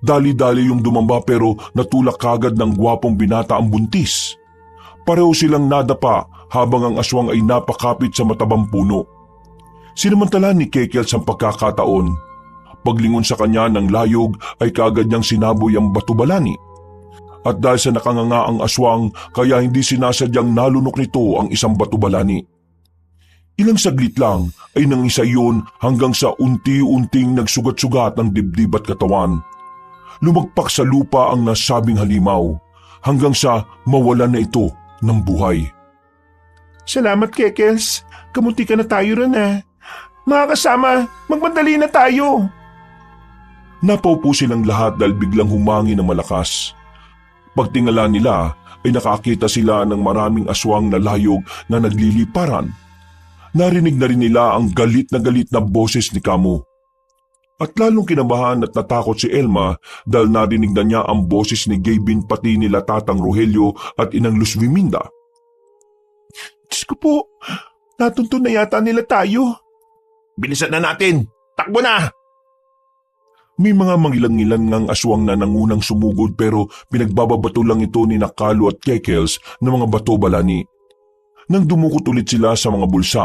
Dali-dali yung dumamba pero natulak kagad ng gwapong binata ang buntis. Pareho silang nadapa habang ang aswang ay napakapit sa matabang puno. Sinamantala ni Kekels ang pagkakataon. Paglingon sa kanya ng layog ay kagad niyang sinaboy ang batubalani. At dahil sa nakanganga ang aswang kaya hindi sinasadyang nalunok nito ang isang batubalani. Ilang saglit lang ay nangisa yun hanggang sa unti-unting nagsugat-sugat ang dibdib at katawan. Lumagpak sa lupa ang nasabing halimaw hanggang sa mawalan na ito ng buhay. Salamat, Kekels. Kamunti ka na tayo rin, eh. Mga kasama, magmadali na tayo. Napaupo silang lahat dahil biglang humangin ng malakas. Pagtingala nila ay nakakita sila ng maraming aswang na layog na nagliliparan. Narinig na rin nila ang galit na boses ni Kamo. At lalong kinabahan at natakot si Elma dahil narinig na niya ang boses ni Gavin pati nila Tatang Rogelio at Inang Luz Viminda. Diyos ko po, natuntun na yata nila tayo. Bilisan na natin! Takbo na! May mga mangilang-ilang ngang aswang na nangunang sumugod pero pinagbababato lang ito ni Nakalo at Kekels ng mga bato balani. Nang dumukot ulit sila sa mga bulsa,